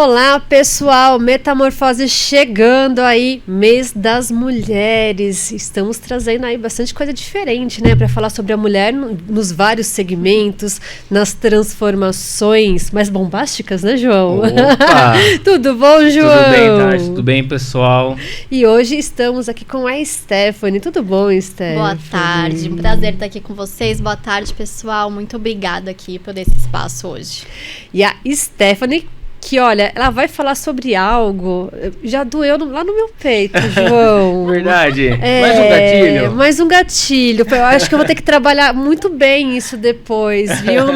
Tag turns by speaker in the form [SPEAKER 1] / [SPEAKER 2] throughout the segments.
[SPEAKER 1] Olá, pessoal, Metamorfose chegando aí, mês das mulheres. Estamos trazendo aí bastante coisa diferente, né, para falar sobre a mulher nos vários segmentos, nas transformações mais bombásticas, né, João?
[SPEAKER 2] Opa!
[SPEAKER 1] Tudo bom, João?
[SPEAKER 2] Tudo bem, Tati? Tudo bem, pessoal?
[SPEAKER 1] E hoje estamos aqui com a Stephanie. Tudo bom, Stephanie?
[SPEAKER 3] Boa tarde, prazer estar aqui com vocês. Boa tarde, pessoal. Muito obrigada aqui por esse espaço hoje.
[SPEAKER 1] E a Stephanie, que olha, ela vai falar sobre algo, já doeu lá no meu peito, João.
[SPEAKER 2] Verdade. Mais um gatilho?
[SPEAKER 1] Mais um gatilho. Eu acho que eu vou ter que trabalhar muito bem isso depois, viu?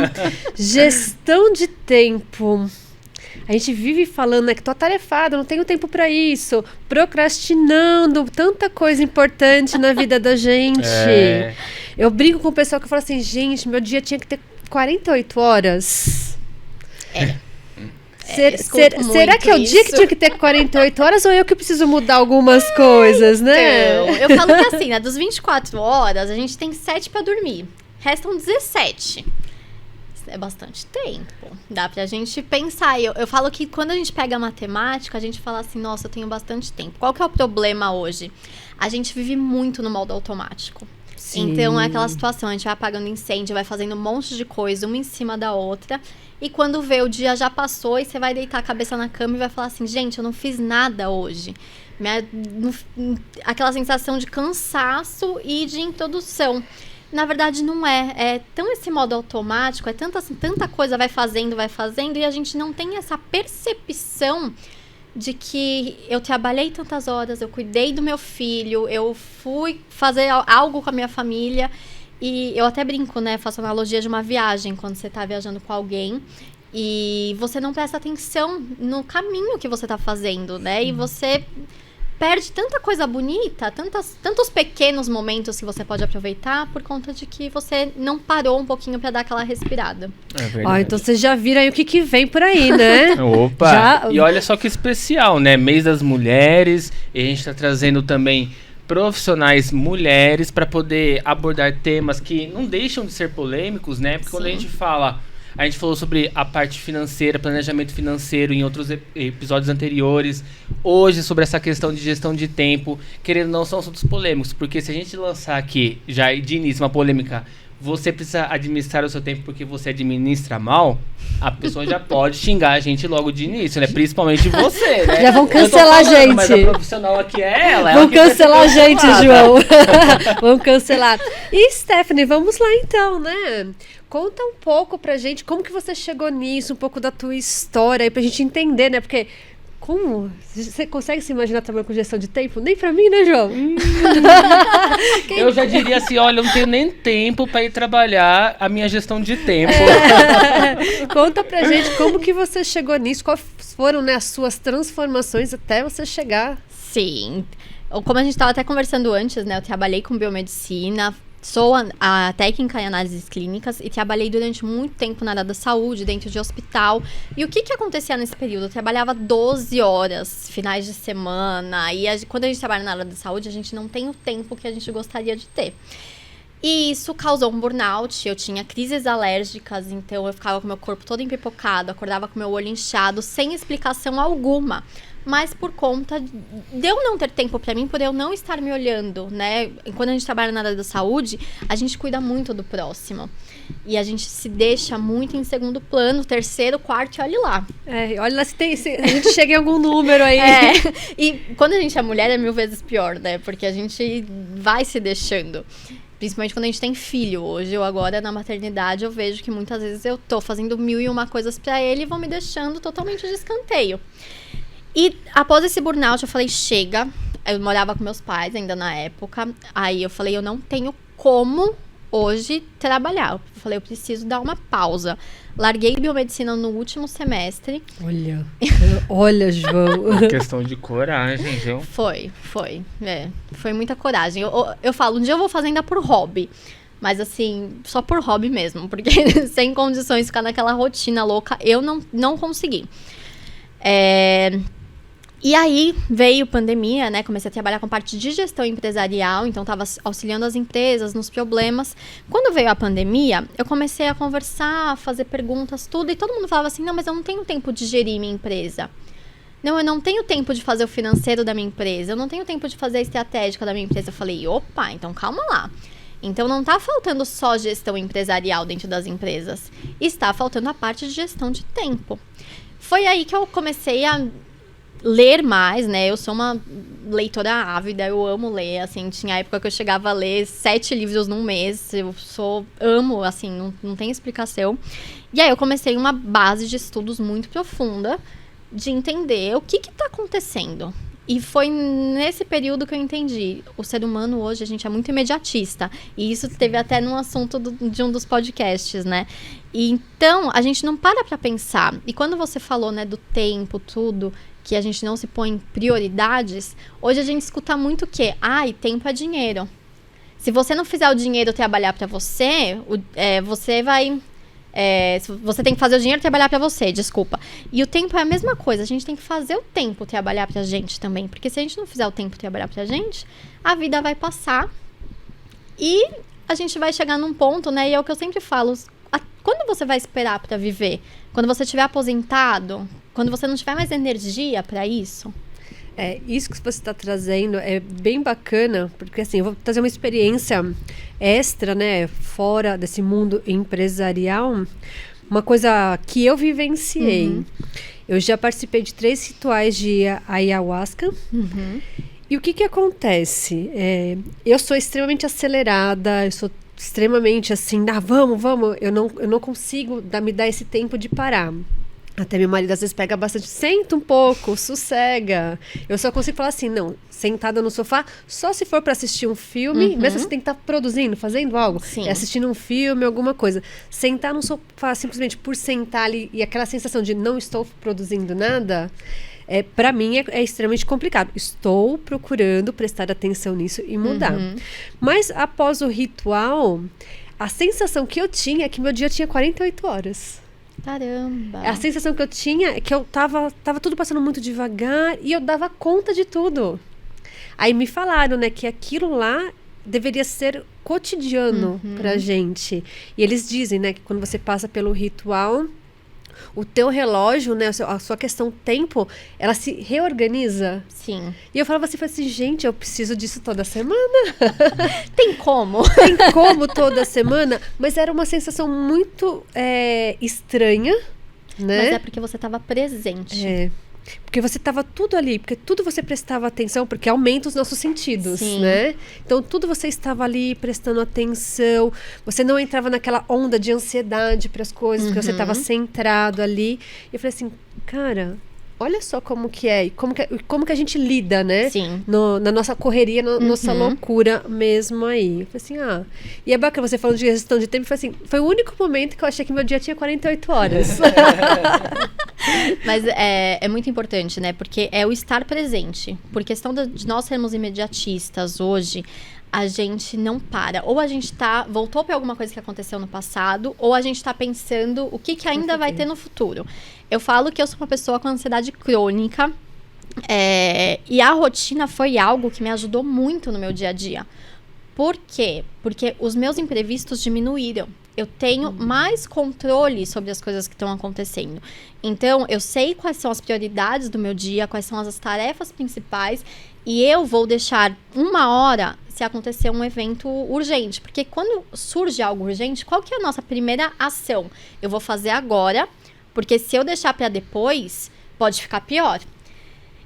[SPEAKER 1] Gestão de tempo. A gente vive falando, né, que tô atarefada, não tenho tempo para isso, procrastinando, tanta coisa importante na vida da gente. Eu brinco com o pessoal que fala assim, gente, meu dia tinha que ter 48 horas. Será que é o dia que tinha que ter 48 horas ou eu que preciso mudar algumas coisas, né?
[SPEAKER 3] Então, eu falo que assim, né, dos 24 horas, a gente tem 7 para dormir. Restam 17. É bastante tempo. Dá pra gente pensar. Eu falo que quando a gente pega a matemática, a gente fala assim, nossa, eu tenho bastante tempo. Qual que é o problema hoje? A gente vive muito no modo automático. Sim. Então, é aquela situação, a gente vai apagando incêndio, vai fazendo um monte de coisa, uma em cima da outra. E quando vê, o dia já passou e você vai deitar a cabeça na cama e vai falar assim, gente, eu não fiz nada hoje. Aquela sensação de cansaço e de introdução. Na verdade, não é. É tão esse modo automático, é tanta coisa vai fazendo, e a gente não tem essa percepção de que eu trabalhei tantas horas, eu cuidei do meu filho, eu fui fazer algo com a minha família. E eu até brinco, né? Faço analogia de uma viagem, quando você tá viajando com alguém e você não presta atenção no caminho que você tá fazendo, né? E você perde tanta coisa bonita, tantos pequenos momentos que você pode aproveitar por conta de que você não parou um pouquinho pra dar aquela respirada.
[SPEAKER 2] É verdade.
[SPEAKER 1] Então vocês já viram aí o que vem por aí, né?
[SPEAKER 2] Opa! E olha só que especial, né? Mês das mulheres, e a gente tá trazendo também profissionais mulheres para poder abordar temas que não deixam de ser polêmicos, né? Porque quando a gente falou sobre a parte financeira, planejamento financeiro em outros episódios anteriores. Hoje, sobre essa questão de gestão de tempo, querendo ou não, são assuntos polêmicos. Porque se a gente lançar aqui, já de início, uma polêmica, você precisa administrar o seu tempo porque você administra mal, a pessoa já pode xingar a gente logo de início, né? Principalmente você, né?
[SPEAKER 1] Já vão cancelar a gente.
[SPEAKER 2] Mas a profissional aqui é ela.
[SPEAKER 1] Vão cancelar a gente, João. Vão cancelar. E, Stephanie, vamos lá então, né? Conta um pouco pra gente como que você chegou nisso, um pouco da tua história aí pra gente entender, né? Porque como? Você consegue se imaginar trabalhando com gestão de tempo? Nem pra mim, né, João?
[SPEAKER 2] Eu já diria assim, olha, eu não tenho nem tempo pra ir trabalhar a minha gestão de tempo.
[SPEAKER 1] Conta pra gente como que você chegou nisso, quais foram, né, as suas transformações até você chegar.
[SPEAKER 3] Sim. Como a gente estava até conversando antes, né, eu trabalhei com biomedicina, sou a técnica em análises clínicas e trabalhei durante muito tempo na área da saúde, dentro de hospital. E o que acontecia nesse período? Eu trabalhava 12 horas, finais de semana. E quando a gente trabalha na área da saúde, a gente não tem o tempo que a gente gostaria de ter. E isso causou um burnout, eu tinha crises alérgicas, então eu ficava com meu corpo todo empipocado, acordava com meu olho inchado, sem explicação alguma. Mas por conta de eu não ter tempo pra mim, por eu não estar me olhando, né? Quando a gente trabalha na área da saúde, a gente cuida muito do próximo. E a gente se deixa muito em segundo plano, terceiro, quarto e olhe lá.
[SPEAKER 1] Olha lá se a gente chega em algum número aí.
[SPEAKER 3] E quando a gente é mulher é 1000 vezes pior, né? Porque a gente vai se deixando. Principalmente quando a gente tem filho. Hoje, eu agora, na maternidade, eu vejo que muitas vezes eu tô fazendo 1001 coisas pra ele e vão me deixando totalmente de escanteio. E após esse burnout, eu falei, chega. Eu morava com meus pais ainda na época. Aí eu falei, eu não tenho como hoje trabalhar. Eu falei, eu preciso dar uma pausa. Larguei biomedicina no último semestre.
[SPEAKER 1] Olha, João.
[SPEAKER 2] Questão de coragem, viu?
[SPEAKER 3] Foi muita coragem. Eu falo, um dia eu vou fazer ainda por hobby. Mas assim, só por hobby mesmo. Porque sem condições de ficar naquela rotina louca, eu não consegui. E aí veio pandemia, né? Comecei a trabalhar com parte de gestão empresarial, então estava auxiliando as empresas nos problemas. Quando veio a pandemia, eu comecei a conversar, a fazer perguntas, tudo, e todo mundo falava assim, não, mas eu não tenho tempo de gerir minha empresa. Não, eu não tenho tempo de fazer o financeiro da minha empresa, eu não tenho tempo de fazer a estratégica da minha empresa. Eu falei, opa, então calma lá. Então não está faltando só gestão empresarial dentro das empresas, está faltando a parte de gestão de tempo. Foi aí que eu comecei a ler mais, né? Eu sou uma leitora ávida, eu amo ler, assim, tinha época que eu chegava a ler 7 livros num mês, amo, assim, não tem explicação. E aí eu comecei uma base de estudos muito profunda de entender o que está acontecendo. E foi nesse período que eu entendi. O ser humano hoje, a gente é muito imediatista. E isso teve até num assunto de um dos podcasts, né? E então, a gente não para pra pensar. E quando você falou, né, do tempo, tudo, que a gente não se põe em prioridades, hoje a gente escuta muito o quê? Tempo é dinheiro. Se você não fizer o dinheiro trabalhar pra você, você vai... você tem que fazer o dinheiro trabalhar pra você, desculpa. E o tempo é a mesma coisa, a gente tem que fazer o tempo trabalhar pra gente também. Porque se a gente não fizer o tempo trabalhar pra gente, a vida vai passar e a gente vai chegar num ponto, né? E é o que eu sempre falo, quando você vai esperar pra viver? Quando você estiver aposentado? Quando você não tiver mais energia pra isso?
[SPEAKER 1] Isso que você está trazendo é bem bacana, porque assim, eu vou trazer uma experiência extra, né, fora desse mundo empresarial, uma coisa que eu vivenciei. Uhum. Eu já participei de 3 rituais de ayahuasca. Uhum. E o que acontece? Eu sou extremamente acelerada, eu sou extremamente assim, vamos, eu não consigo me dar esse tempo de parar. Até meu marido às vezes pega bastante, senta um pouco, sossega. Eu só consigo falar assim, não, sentada no sofá, só se for para assistir um filme, mesmo você tem que estar produzindo, fazendo algo, assistindo um filme, alguma coisa. Sentar no sofá simplesmente por sentar ali e aquela sensação de não estou produzindo nada, para mim é extremamente complicado. Estou procurando prestar atenção nisso e mudar. Mas após o ritual, a sensação que eu tinha é que meu dia tinha 48 horas.
[SPEAKER 3] Caramba!
[SPEAKER 1] A sensação que eu tinha é que eu tava tudo passando muito devagar e eu dava conta de tudo. Aí me falaram, né, que aquilo lá deveria ser cotidiano pra gente. E eles dizem, né, que quando você passa pelo ritual, o teu relógio, né, a sua questão tempo, ela se reorganiza.
[SPEAKER 3] Sim.
[SPEAKER 1] E eu falava assim, gente, eu preciso disso toda semana.
[SPEAKER 3] Tem como?
[SPEAKER 1] Tem como toda semana? Mas era uma sensação muito estranha, né?
[SPEAKER 3] Mas é porque você estava presente.
[SPEAKER 1] Porque você estava tudo ali, porque tudo você prestava atenção, porque aumenta os nossos sentidos, né? Então, tudo você estava ali prestando atenção, você não entrava naquela onda de ansiedade para as coisas, porque você estava centrado ali. E eu falei assim, cara, olha só como que é, e como que a gente lida, né?
[SPEAKER 3] Sim.
[SPEAKER 1] Na nossa correria, nossa loucura mesmo aí. Eu falei assim, e é bacana você falando de gestão de tempo, foi o único momento que eu achei que meu dia tinha 48 horas.
[SPEAKER 3] Mas é muito importante, né? Porque é o estar presente. Por questão de nós sermos imediatistas hoje, a gente não para. Ou a gente voltou para alguma coisa que aconteceu no passado, ou a gente está pensando o que ainda vai ter no futuro. Eu falo que eu sou uma pessoa com ansiedade crônica, e a rotina foi algo que me ajudou muito no meu dia a dia. Por quê? Porque os meus imprevistos diminuíram. Eu tenho mais controle sobre as coisas que estão acontecendo. Então, eu sei quais são as prioridades do meu dia, quais são as tarefas principais, e eu vou deixar 1 hora se acontecer um evento urgente. Porque quando surge algo urgente, qual que é a nossa primeira ação? Eu vou fazer agora, porque se eu deixar para depois, pode ficar pior.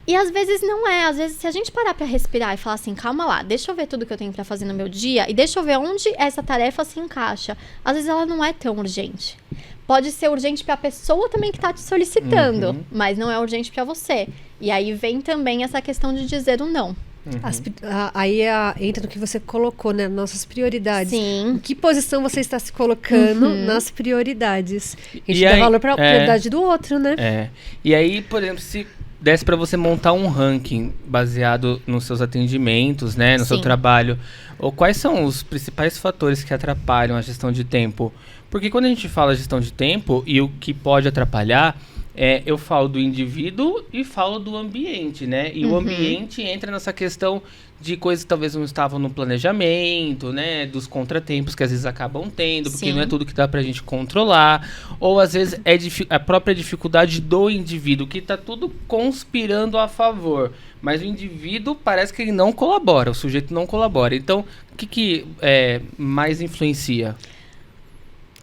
[SPEAKER 3] E às vezes não é. Às vezes, se a gente parar pra respirar e falar assim, calma lá, deixa eu ver tudo que eu tenho pra fazer no meu dia e deixa eu ver onde essa tarefa se encaixa. Às vezes ela não é tão urgente. Pode ser urgente pra pessoa também que tá te solicitando, mas não é urgente pra você. E aí vem também essa questão de dizer o não.
[SPEAKER 1] Aí entra no que você colocou, né? Nossas prioridades.
[SPEAKER 3] Sim.
[SPEAKER 1] Em que posição você está se colocando nas prioridades? A gente dá valor pra prioridade do outro, né?
[SPEAKER 2] E aí, por exemplo, se desse para você montar um ranking baseado nos seus atendimentos, né, no seu trabalho, ou quais são os principais fatores que atrapalham a gestão de tempo? Porque quando a gente fala gestão de tempo e o que pode atrapalhar, eu falo do indivíduo e falo do ambiente, né? E o ambiente entra nessa questão de coisas que talvez não estavam no planejamento, né? Dos contratempos que às vezes acabam tendo, porque não é tudo que dá pra gente controlar. Ou às vezes é a própria dificuldade do indivíduo, que tá tudo conspirando a favor. Mas o indivíduo parece que ele não colabora, o sujeito não colabora. Então, o que mais influencia?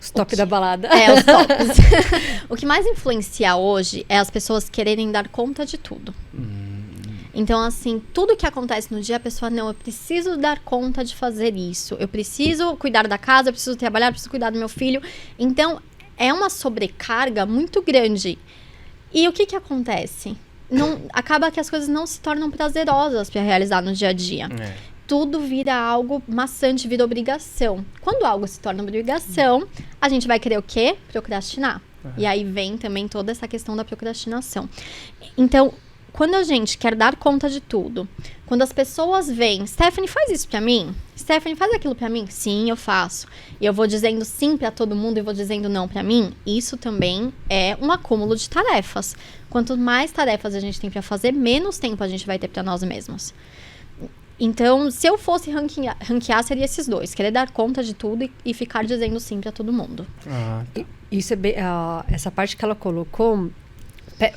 [SPEAKER 1] Os top da balada.
[SPEAKER 3] Os tops. O que mais influencia hoje é as pessoas quererem dar conta de tudo. Então, assim, tudo que acontece no dia, a pessoa, não, eu preciso dar conta de fazer isso. Eu preciso cuidar da casa, eu preciso trabalhar, eu preciso cuidar do meu filho. Então, é uma sobrecarga muito grande. E o que acontece? Acaba que as coisas não se tornam prazerosas para realizar no dia a dia. Tudo vira algo maçante, vira obrigação. Quando algo se torna obrigação, a gente vai querer o quê? Procrastinar. E aí vem também toda essa questão da procrastinação. Então, quando a gente quer dar conta de tudo, quando as pessoas veem, Stephanie, faz isso pra mim? Stephanie, faz aquilo pra mim? Sim, eu faço. E eu vou dizendo sim pra todo mundo e vou dizendo não pra mim, isso também é um acúmulo de tarefas. Quanto mais tarefas a gente tem pra fazer, menos tempo a gente vai ter pra nós mesmos. Então, se eu fosse ranquear, seria esses dois. Querer dar conta de tudo e ficar dizendo sim pra todo mundo.
[SPEAKER 1] Isso é bem, essa parte que ela colocou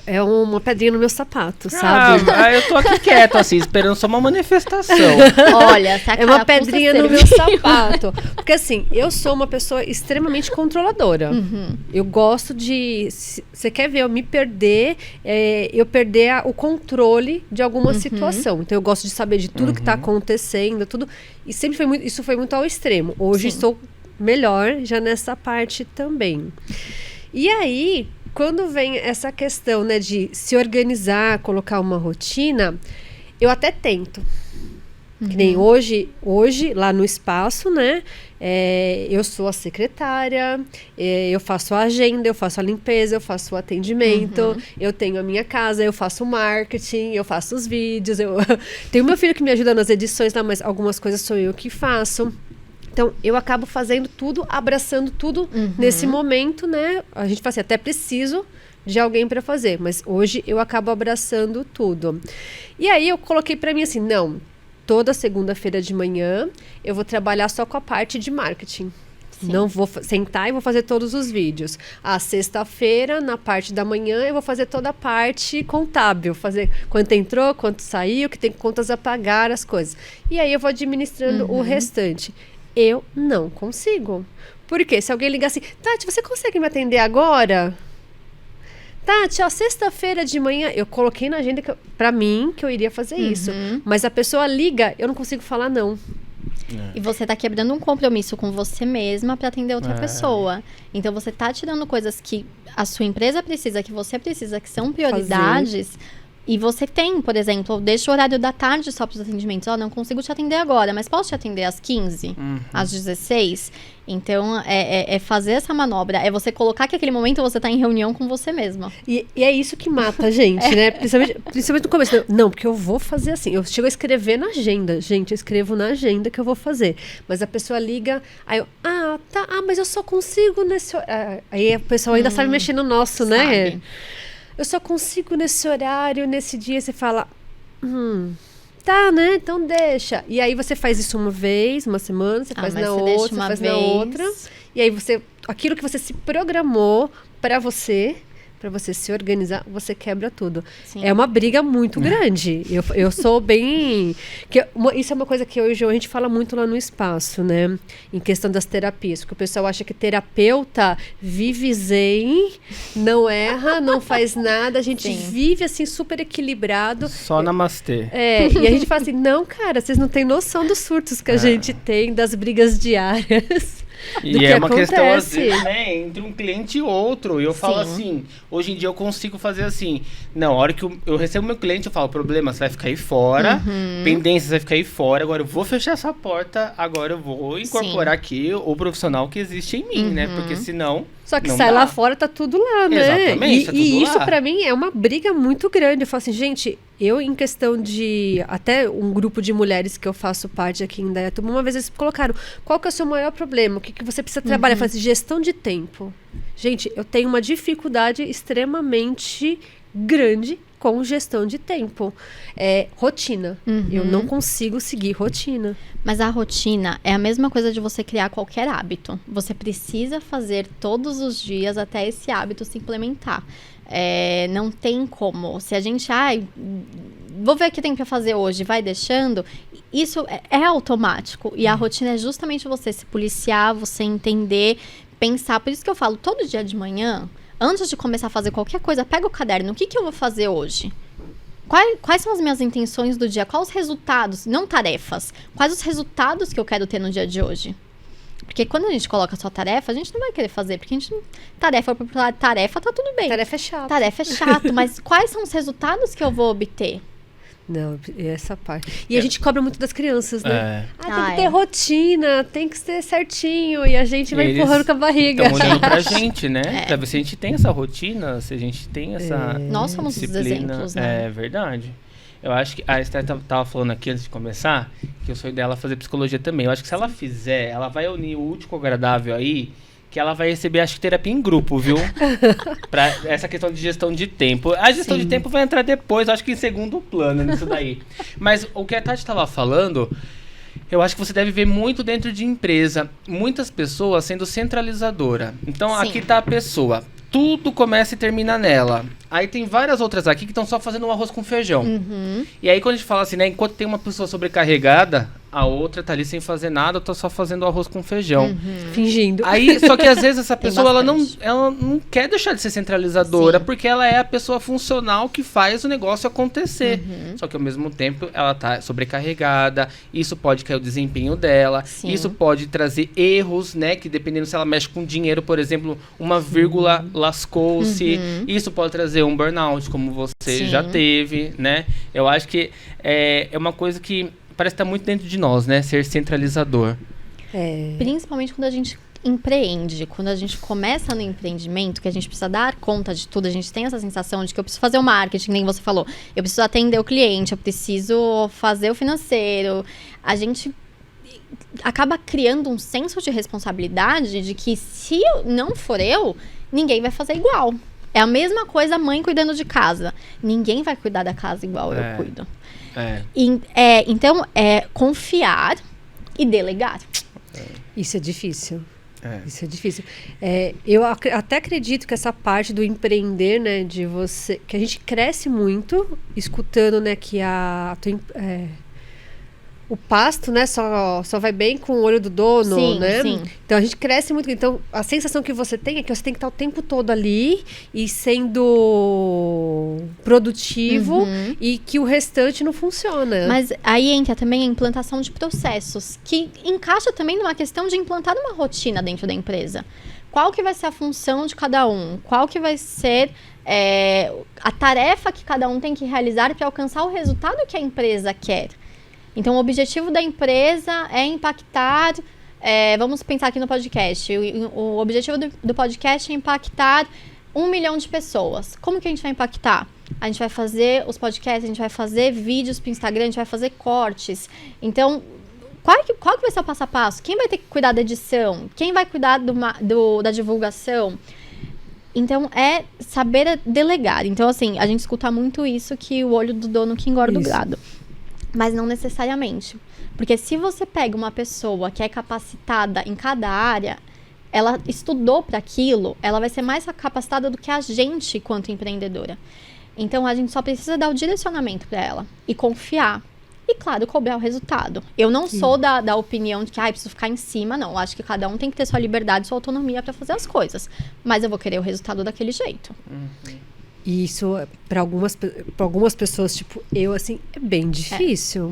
[SPEAKER 1] é uma pedrinha no meu sapato, sabe?
[SPEAKER 2] Eu tô aqui quieto, assim, esperando só uma manifestação.
[SPEAKER 3] Olha,
[SPEAKER 1] é uma pedrinha no meu sapato. Porque assim, eu sou uma pessoa extremamente controladora. Eu gosto de... Você quer ver eu me perder, eu perder o controle de alguma situação. Então eu gosto de saber de tudo que tá acontecendo, tudo. E sempre isso foi muito ao extremo. Hoje estou melhor já nessa parte também. E aí, quando vem essa questão, né, de se organizar, colocar uma rotina, eu até tento. Que nem hoje, lá no espaço, né, eu sou a secretária, eu faço a agenda, eu faço a limpeza, eu faço o atendimento, eu tenho a minha casa, eu faço o marketing, eu faço os vídeos, tenho meu filho que me ajuda nas edições lá, mas algumas coisas sou eu que faço. Então, eu acabo fazendo tudo, abraçando tudo nesse momento, né? A gente fala assim, até preciso de alguém para fazer, mas hoje eu acabo abraçando tudo. E aí, eu coloquei para mim assim, não, toda segunda-feira de manhã eu vou trabalhar só com a parte de marketing. Sim. Não vou sentar e vou fazer todos os vídeos. A sexta-feira, na parte da manhã, eu vou fazer toda a parte contábil. Fazer quanto entrou, quanto saiu, que tem contas a pagar, as coisas. E aí, eu vou administrando o restante. Eu não consigo. Por quê? Se alguém ligar assim, Tati, você consegue me atender agora? Tati, ó, sexta-feira de manhã, eu coloquei na agenda pra mim que eu iria fazer isso. Mas a pessoa liga, eu não consigo falar não.
[SPEAKER 3] E você tá quebrando um compromisso com você mesma pra atender outra pessoa. Então você tá tirando coisas que a sua empresa precisa, que você precisa, que são prioridades. E você tem, por exemplo, deixa o horário da tarde só para os atendimentos. Não consigo te atender agora, mas posso te atender às 15? Às 16? Então, é fazer essa manobra. É você colocar que aquele momento você tá em reunião com você mesma.
[SPEAKER 1] E é isso que mata a gente, né? Principalmente no começo. Não, porque eu vou fazer assim. Eu chego a escrever na agenda. Gente, eu escrevo na agenda que eu vou fazer. Mas a pessoa liga, aí eu, tá, mas eu só consigo nesse... Aí a pessoa ainda sabe mexer no nosso, né?
[SPEAKER 3] Sabe.
[SPEAKER 1] Eu só consigo nesse horário, nesse dia. Você fala, tá, né? Então deixa. E aí você faz isso uma vez, uma semana, você faz na outra, você faz na outra. E aí aquilo que você se programou pra você se organizar, você quebra tudo. Sim. É uma briga muito grande. Eu sou bem... isso é uma coisa que hoje a gente fala muito lá no espaço, né? Em questão das terapias. Porque o pessoal acha que terapeuta vive zen, não erra, não faz nada. A gente vive assim, super equilibrado.
[SPEAKER 2] Só namastê.
[SPEAKER 1] E a gente fala assim, não, cara, vocês não têm noção dos surtos que a gente tem, das brigas diárias.
[SPEAKER 2] E é uma questão, às vezes, né, entre um cliente e outro. E eu falo assim, hoje em dia eu consigo fazer assim. Não, a hora que eu recebo meu cliente, eu falo, problema, você vai ficar aí fora, pendência, você vai ficar aí fora, agora eu vou fechar essa porta, agora eu vou incorporar aqui o profissional que existe em mim, né? Porque senão...
[SPEAKER 1] Só que sai lá fora, tá tudo lá, né?
[SPEAKER 2] Exatamente, tá tudo
[SPEAKER 1] e isso
[SPEAKER 2] lá.
[SPEAKER 1] Pra mim é uma briga muito grande. Eu falo assim, gente, eu em questão de... Até um grupo de mulheres que eu faço parte aqui em Indaiatuba, uma vez eles colocaram, qual que é o seu maior problema? O que você precisa trabalhar? Eu falo assim, gestão de tempo. Gente, eu tenho uma dificuldade extremamente grande com gestão de tempo. Rotina. Eu não consigo seguir rotina.
[SPEAKER 3] Mas a rotina é a mesma coisa de você criar qualquer hábito. Você precisa fazer todos os dias até esse hábito se implementar. Não tem como. Se a gente, vou ver o que tem pra fazer hoje, vai deixando, isso é automático. E a rotina é justamente você se policiar, você entender, pensar. Por isso que eu falo, todo dia de manhã, antes de começar a fazer qualquer coisa, pega o caderno. O que eu vou fazer hoje? Quais são as minhas intenções do dia? Quais os resultados? Não tarefas. Quais os resultados que eu quero ter no dia de hoje? Porque quando a gente coloca só tarefa, a gente não vai querer fazer. Porque a gente tarefa tá tudo bem.
[SPEAKER 1] Tarefa é chato.
[SPEAKER 3] Tarefa é chato. Mas quais são os resultados que eu vou obter?
[SPEAKER 1] Não, essa parte. E a gente cobra muito das crianças, né? Tem que ter rotina, tem que ser certinho. E a gente vai empurrando com a barriga.
[SPEAKER 2] Estão olhando pra gente, né? Pra ver se a gente tem essa rotina, se a gente tem essa
[SPEAKER 3] Nós somos os exemplos, né?
[SPEAKER 2] É verdade. Eu acho que a Esther tava falando aqui antes de começar, que o sonho dela é fazer psicologia também. Eu acho que se ela fizer, ela vai unir o útil com o agradável aí, que ela vai receber, acho que, terapia em grupo, viu? Pra essa questão de gestão de tempo. A gestão de tempo vai entrar depois, acho que em segundo plano nisso daí. Mas o que a Tati estava falando, eu acho que você deve ver muito dentro de empresa. Muitas pessoas sendo centralizadora. Então, aqui tá a pessoa. Tudo começa e termina nela. Aí tem várias outras aqui que estão só fazendo um arroz com feijão. E aí quando a gente fala assim, né? Enquanto tem uma pessoa sobrecarregada, a outra tá ali sem fazer nada, tá só fazendo arroz com feijão.
[SPEAKER 1] Fingindo.
[SPEAKER 2] Aí, só que às vezes essa pessoa, ela não quer deixar de ser centralizadora, porque ela é a pessoa funcional que faz o negócio acontecer. Só que ao mesmo tempo, ela tá sobrecarregada, isso pode cair o desempenho dela, isso pode trazer erros, né? Que dependendo se ela mexe com dinheiro, por exemplo, uma vírgula lascou-se, isso pode trazer um burnout, como você já teve, né? Eu acho que é uma coisa que parece estar muito dentro de nós, né? Ser centralizador.
[SPEAKER 3] Principalmente quando a gente empreende, quando a gente começa no empreendimento, que a gente precisa dar conta de tudo, a gente tem essa sensação de que eu preciso fazer o marketing, nem você falou, eu preciso atender o cliente, eu preciso fazer o financeiro. A gente acaba criando um senso de responsabilidade de que se não for eu, ninguém vai fazer igual. É a mesma coisa a mãe cuidando de casa. Ninguém vai cuidar da casa igual eu cuido. Então, confiar e delegar.
[SPEAKER 1] Isso é difícil. Isso é difícil. Eu até acredito que essa parte do empreender, né, de você, que a gente cresce muito escutando, né, que o pasto, né, só vai bem com o olho do dono, né? Sim. Então a gente cresce muito. Então a sensação que você tem é que você tem que estar o tempo todo ali e sendo produtivo e que o restante não funciona.
[SPEAKER 3] Mas aí entra também a implantação de processos, que encaixa também numa questão de implantar uma rotina dentro da empresa. Qual que vai ser a função de cada um? Qual que vai ser a tarefa que cada um tem que realizar para alcançar o resultado que a empresa quer? Então, o objetivo da empresa é impactar... vamos pensar aqui no podcast. O objetivo do podcast é impactar 1 milhão de pessoas. Como que a gente vai impactar? A gente vai fazer os podcasts, a gente vai fazer vídeos para o Instagram, a gente vai fazer cortes. Então, qual que vai ser o passo a passo? Quem vai ter que cuidar da edição? Quem vai cuidar da divulgação? Então, é saber delegar. Então, assim, a gente escuta muito isso, que o olho do dono que engorda o gado. Mas não necessariamente. Porque se você pega uma pessoa que é capacitada em cada área, ela estudou para aquilo, ela vai ser mais capacitada do que a gente quanto empreendedora. Então, a gente só precisa dar o direcionamento para ela e confiar. E, claro, cobrar o resultado. Eu não sou da opinião de que preciso ficar em cima, não. Eu acho que cada um tem que ter sua liberdade, sua autonomia para fazer as coisas. Mas eu vou querer o resultado daquele jeito.
[SPEAKER 1] E isso, para algumas pessoas, tipo eu, assim, é bem difícil.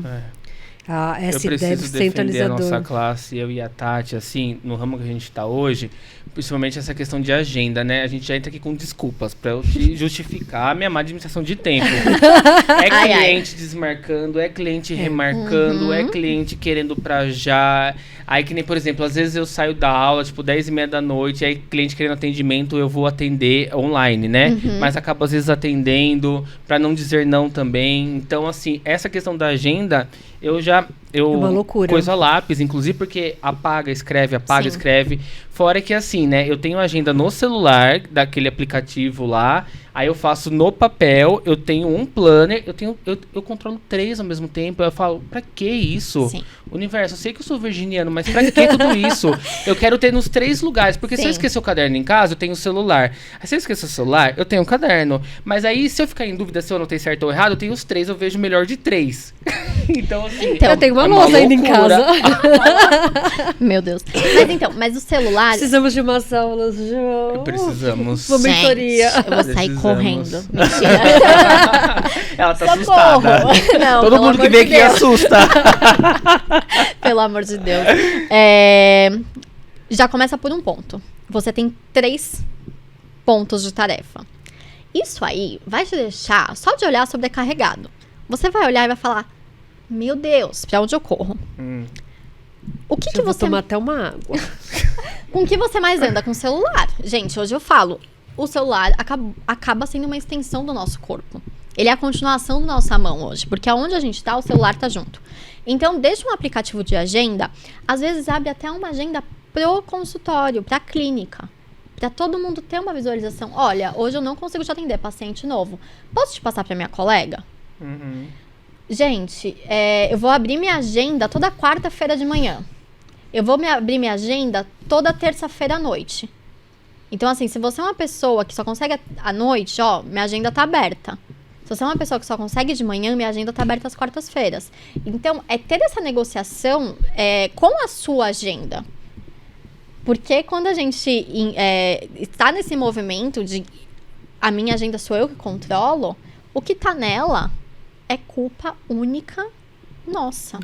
[SPEAKER 1] Essa ideia de centralizador. Eu preciso defender a nossa
[SPEAKER 2] classe, eu e a Tati, assim, no ramo que a gente está hoje, principalmente essa questão de agenda, né? A gente já entra aqui com desculpas para eu te justificar a minha má administração de tempo. É cliente desmarcando, é cliente remarcando, é cliente querendo pra já. Aí que nem, por exemplo, às vezes eu saio da aula, tipo, 10h30 da noite, aí cliente querendo atendimento, eu vou atender online, né? Mas acabo às vezes atendendo, pra não dizer não também. Então, assim, essa questão da agenda, eu já
[SPEAKER 1] uma loucura.
[SPEAKER 2] Coisa lápis, inclusive porque apaga, escreve. Fora que assim, né? Eu tenho agenda no celular, daquele aplicativo lá. Aí eu faço no papel, eu tenho um planner, eu controlo 3 ao mesmo tempo. Eu falo, pra que isso?
[SPEAKER 3] Sim.
[SPEAKER 2] Universo, eu sei que eu sou virginiano, mas pra que tudo isso? Eu quero ter nos 3 lugares. Porque se eu esquecer o caderno em casa, eu tenho o celular. Aí se eu esquecer o celular, eu tenho o caderno. Mas aí, se eu ficar em dúvida se eu não tenho certo ou errado, eu tenho os 3, eu vejo o melhor de 3. Então, assim...
[SPEAKER 1] eu tenho uma lousa ainda em casa.
[SPEAKER 3] Meu Deus. Mas o celular...
[SPEAKER 1] Precisamos de umas aulas, João.
[SPEAKER 2] Precisamos.
[SPEAKER 1] Uma mentoria.
[SPEAKER 3] Eu vou sair correndo. Mentira.
[SPEAKER 2] Ela tá
[SPEAKER 3] Socorro.
[SPEAKER 2] assustada.
[SPEAKER 3] Não,
[SPEAKER 2] todo mundo que vem aqui assusta.
[SPEAKER 3] Pelo amor de Deus. Já começa por um ponto. Você tem 3 pontos de tarefa. Isso aí vai te deixar, só de olhar, sobrecarregado. Você vai olhar e vai falar, meu Deus, pra onde eu corro? O que
[SPEAKER 1] Vou
[SPEAKER 3] você...
[SPEAKER 1] tomar até uma água.
[SPEAKER 3] Com que você mais anda? Com o celular. Gente, hoje eu falo, o celular acaba sendo uma extensão do nosso corpo. Ele é a continuação da nossa mão hoje, porque aonde a gente tá, o celular tá junto. Então, deixa um aplicativo de agenda, às vezes abre até uma agenda pro consultório, pra clínica, pra todo mundo ter uma visualização. Olha, hoje eu não consigo te atender, paciente novo. Posso te passar pra minha colega? Gente, eu vou abrir minha agenda toda quarta-feira de manhã. Eu vou abrir minha agenda toda terça-feira à noite. Então, assim, se você é uma pessoa que só consegue à noite, ó, minha agenda tá aberta. Se você é uma pessoa que só consegue de manhã, minha agenda tá aberta às quartas-feiras. Então, é ter essa negociação com a sua agenda. Porque quando a gente está nesse movimento de a minha agenda sou eu que controlo, o que tá nela é culpa única nossa.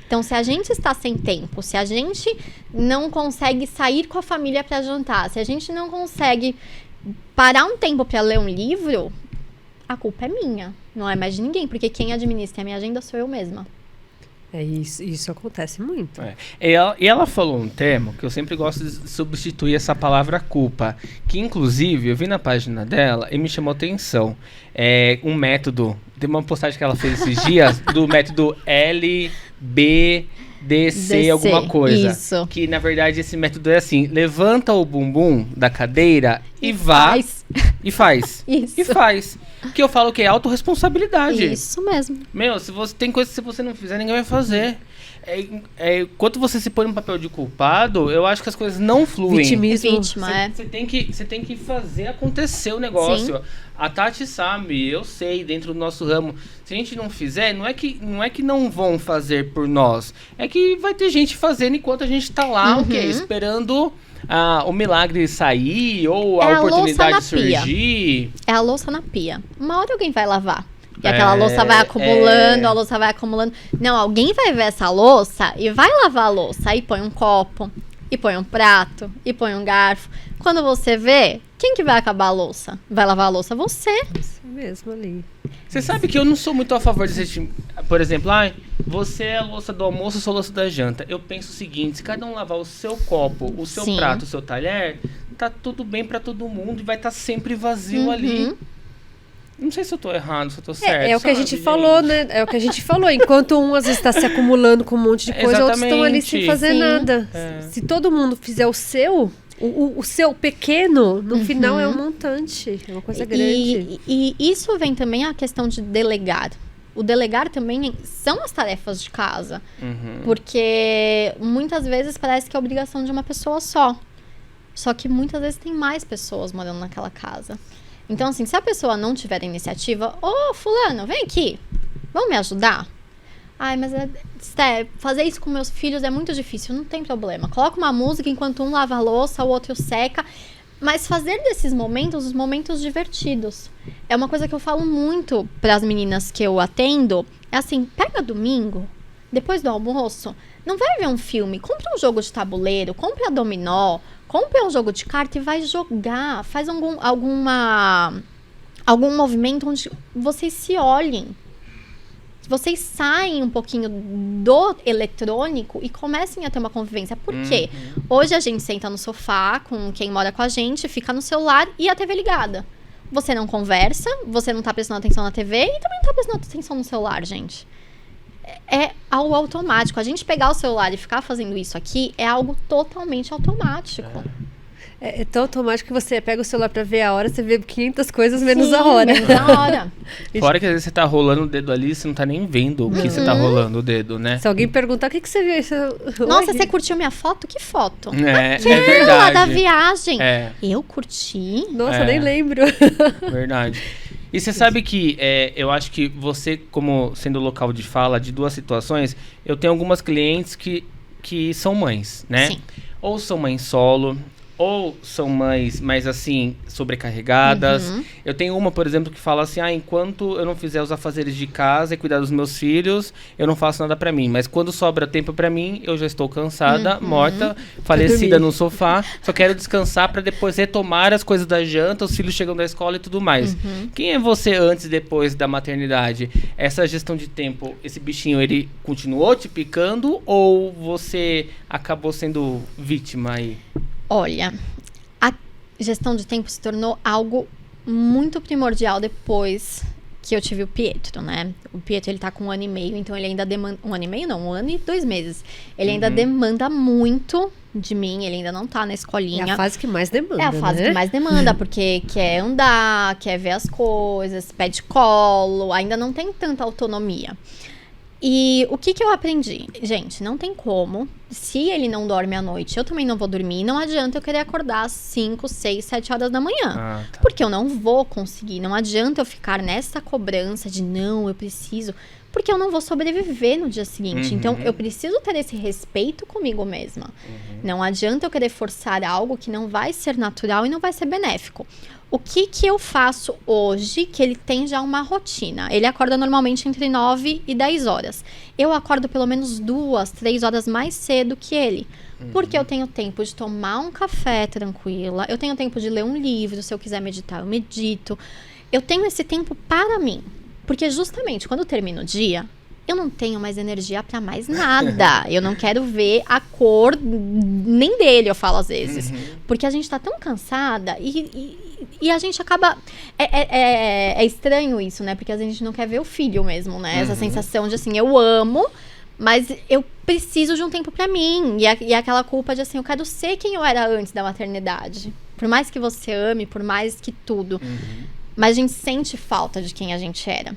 [SPEAKER 3] Então, se a gente está sem tempo, se a gente não consegue sair com a família para jantar, se a gente não consegue parar um tempo para ler um livro, a culpa é minha, não é mais de ninguém, porque quem administra a minha agenda sou eu mesma.
[SPEAKER 1] Isso acontece muito.
[SPEAKER 2] E ela falou um termo que eu sempre gosto de substituir essa palavra culpa, que inclusive eu vi na página dela e me chamou atenção. É um método, tem uma postagem que ela fez esses dias, do método LBDC alguma coisa.
[SPEAKER 3] Isso.
[SPEAKER 2] Que na verdade esse método é assim, levanta o bumbum da cadeira e vá e faz.
[SPEAKER 3] Isso.
[SPEAKER 2] E faz. Que eu falo que é autorresponsabilidade.
[SPEAKER 3] Isso mesmo.
[SPEAKER 2] Meu, se você tem coisa que se você não fizer, ninguém vai fazer. Quando você se põe no papel de culpado, eu acho que as coisas não fluem.
[SPEAKER 1] Vitimismo.
[SPEAKER 3] Vítima,
[SPEAKER 2] Você tem que fazer acontecer o negócio.
[SPEAKER 3] Sim.
[SPEAKER 2] A Tati sabe, eu sei, dentro do nosso ramo, se a gente não fizer, não é que não vão fazer por nós. É que vai ter gente fazendo enquanto a gente tá lá, o quê? Esperando o milagre sair ou a oportunidade surgir.
[SPEAKER 3] É a louça na pia. Uma hora alguém vai lavar. E aquela louça vai acumulando, a louça vai acumulando. Não, alguém vai ver essa louça e vai lavar a louça. Aí põe um copo, e põe um prato, e põe um garfo. Quando você vê, quem que vai acabar a louça? Vai lavar a louça? Você.
[SPEAKER 1] Você mesmo ali.
[SPEAKER 2] Você sabe que eu não sou muito a favor desse tipo. Por exemplo, você é a louça do almoço, eu sou a louça da janta. Eu penso o seguinte, se cada um lavar o seu copo, o seu prato, o seu talher, tá tudo bem pra todo mundo e vai estar sempre vazio ali. Não sei se eu tô errado, se eu tô certo.
[SPEAKER 1] É o que a gente falou, né? É o que a gente falou. Enquanto um às vezes está se acumulando com um monte de coisa, outros estão ali sem fazer nada. Se todo mundo fizer o seu, o seu pequeno, no final é um montante. É uma coisa grande.
[SPEAKER 3] E isso vem também a questão de delegar. O delegar também são as tarefas de casa. Porque muitas vezes parece que é obrigação de uma pessoa só. Só que muitas vezes tem mais pessoas morando naquela casa. Então, assim, se a pessoa não tiver iniciativa, fulano, vem aqui, vamos me ajudar? Ai, mas fazer isso com meus filhos é muito difícil, não tem problema. Coloca uma música enquanto um lava a louça, o outro seca. Mas fazer desses momentos, os momentos divertidos. É uma coisa que eu falo muito para as meninas que eu atendo, é assim, pega domingo, depois do almoço, não vai ver um filme, compra um jogo de tabuleiro, compra dominó, compra um jogo de carta e vai jogar. Faz algum movimento onde vocês se olhem. Vocês saem um pouquinho do eletrônico e comecem a ter uma convivência. Por quê? Hoje a gente senta no sofá com quem mora com a gente, fica no celular e a TV ligada. Você não conversa, você não tá prestando atenção na TV e também não tá prestando atenção no celular, gente. é algo automático. A gente pegar o celular e ficar fazendo isso aqui é algo totalmente automático.
[SPEAKER 1] É tão automático que você pega o celular pra ver a hora, você vê 500 coisas menos
[SPEAKER 3] Sim,
[SPEAKER 1] a hora.
[SPEAKER 3] menos a hora.
[SPEAKER 2] Fora que às vezes você tá rolando o dedo ali, você não tá nem vendo o que você tá rolando o dedo, né?
[SPEAKER 1] Se alguém perguntar, o que você viu? Isso...
[SPEAKER 3] Nossa, você curtiu minha foto? Que foto?
[SPEAKER 2] É
[SPEAKER 3] Aquela
[SPEAKER 2] verdade.
[SPEAKER 3] da viagem.
[SPEAKER 2] É.
[SPEAKER 3] Eu curti?
[SPEAKER 1] Nossa, nem lembro.
[SPEAKER 2] Verdade. E você sabe que eu acho que você, como sendo local de fala de duas situações, eu tenho algumas clientes que são mães, né?
[SPEAKER 3] Sim.
[SPEAKER 2] Ou são mães solo, ou são mães, mas assim, sobrecarregadas. Eu tenho uma, por exemplo, que fala assim, enquanto eu não fizer os afazeres de casa e cuidar dos meus filhos, eu não faço nada pra mim. Mas quando sobra tempo pra mim, eu já estou cansada, morta, falecida no sofá. Só quero descansar pra depois retomar as coisas da janta, os filhos chegam da escola e tudo mais. Quem é você antes e depois da maternidade? Essa gestão de tempo, esse bichinho, ele continuou te picando ou você acabou sendo vítima aí?
[SPEAKER 3] Olha, a gestão de tempo se tornou algo muito primordial depois que eu tive o Pietro, né? O Pietro, ele tá com 1 ano e meio, então ele ainda demanda... 1 ano e meio não, 1 ano e 2 meses. Ele ainda demanda muito de mim, ele ainda não tá na escolinha.
[SPEAKER 1] É a fase que mais demanda,
[SPEAKER 3] É a fase
[SPEAKER 1] né?
[SPEAKER 3] que mais demanda, porque quer andar, quer ver as coisas, pede colo, ainda não tem tanta autonomia. E o que eu aprendi? Gente, não tem como. Se ele não dorme à noite, eu também não vou dormir. Não adianta eu querer acordar às 5, 6, 7 horas da manhã.
[SPEAKER 2] Tá.
[SPEAKER 3] Porque eu não vou conseguir. Não adianta eu ficar nessa cobrança de não, eu preciso. Porque eu não vou sobreviver no dia seguinte. Então, eu preciso ter esse respeito comigo mesma. Não adianta eu querer forçar algo que não vai ser natural e não vai ser benéfico. O que eu faço hoje, que ele tem já uma rotina? Ele acorda normalmente entre 9 e 10 horas. Eu acordo pelo menos 2, 3 horas mais cedo que ele. Porque eu tenho tempo de tomar um café tranquila. Eu tenho tempo de ler um livro. Se eu quiser meditar, eu medito. Eu tenho esse tempo para mim. Porque justamente quando termina o dia, eu não tenho mais energia para mais nada. Eu não quero ver a cor nem dele, eu falo às vezes. Porque a gente tá tão cansada e a gente acaba... É estranho isso, né? Porque a gente não quer ver o filho mesmo, né? Essa sensação de assim, eu amo, mas eu preciso de um tempo pra mim. E aquela culpa de assim, eu quero ser quem eu era antes da maternidade. Por mais que você ame, por mais que tudo. Mas a gente sente falta de quem a gente era.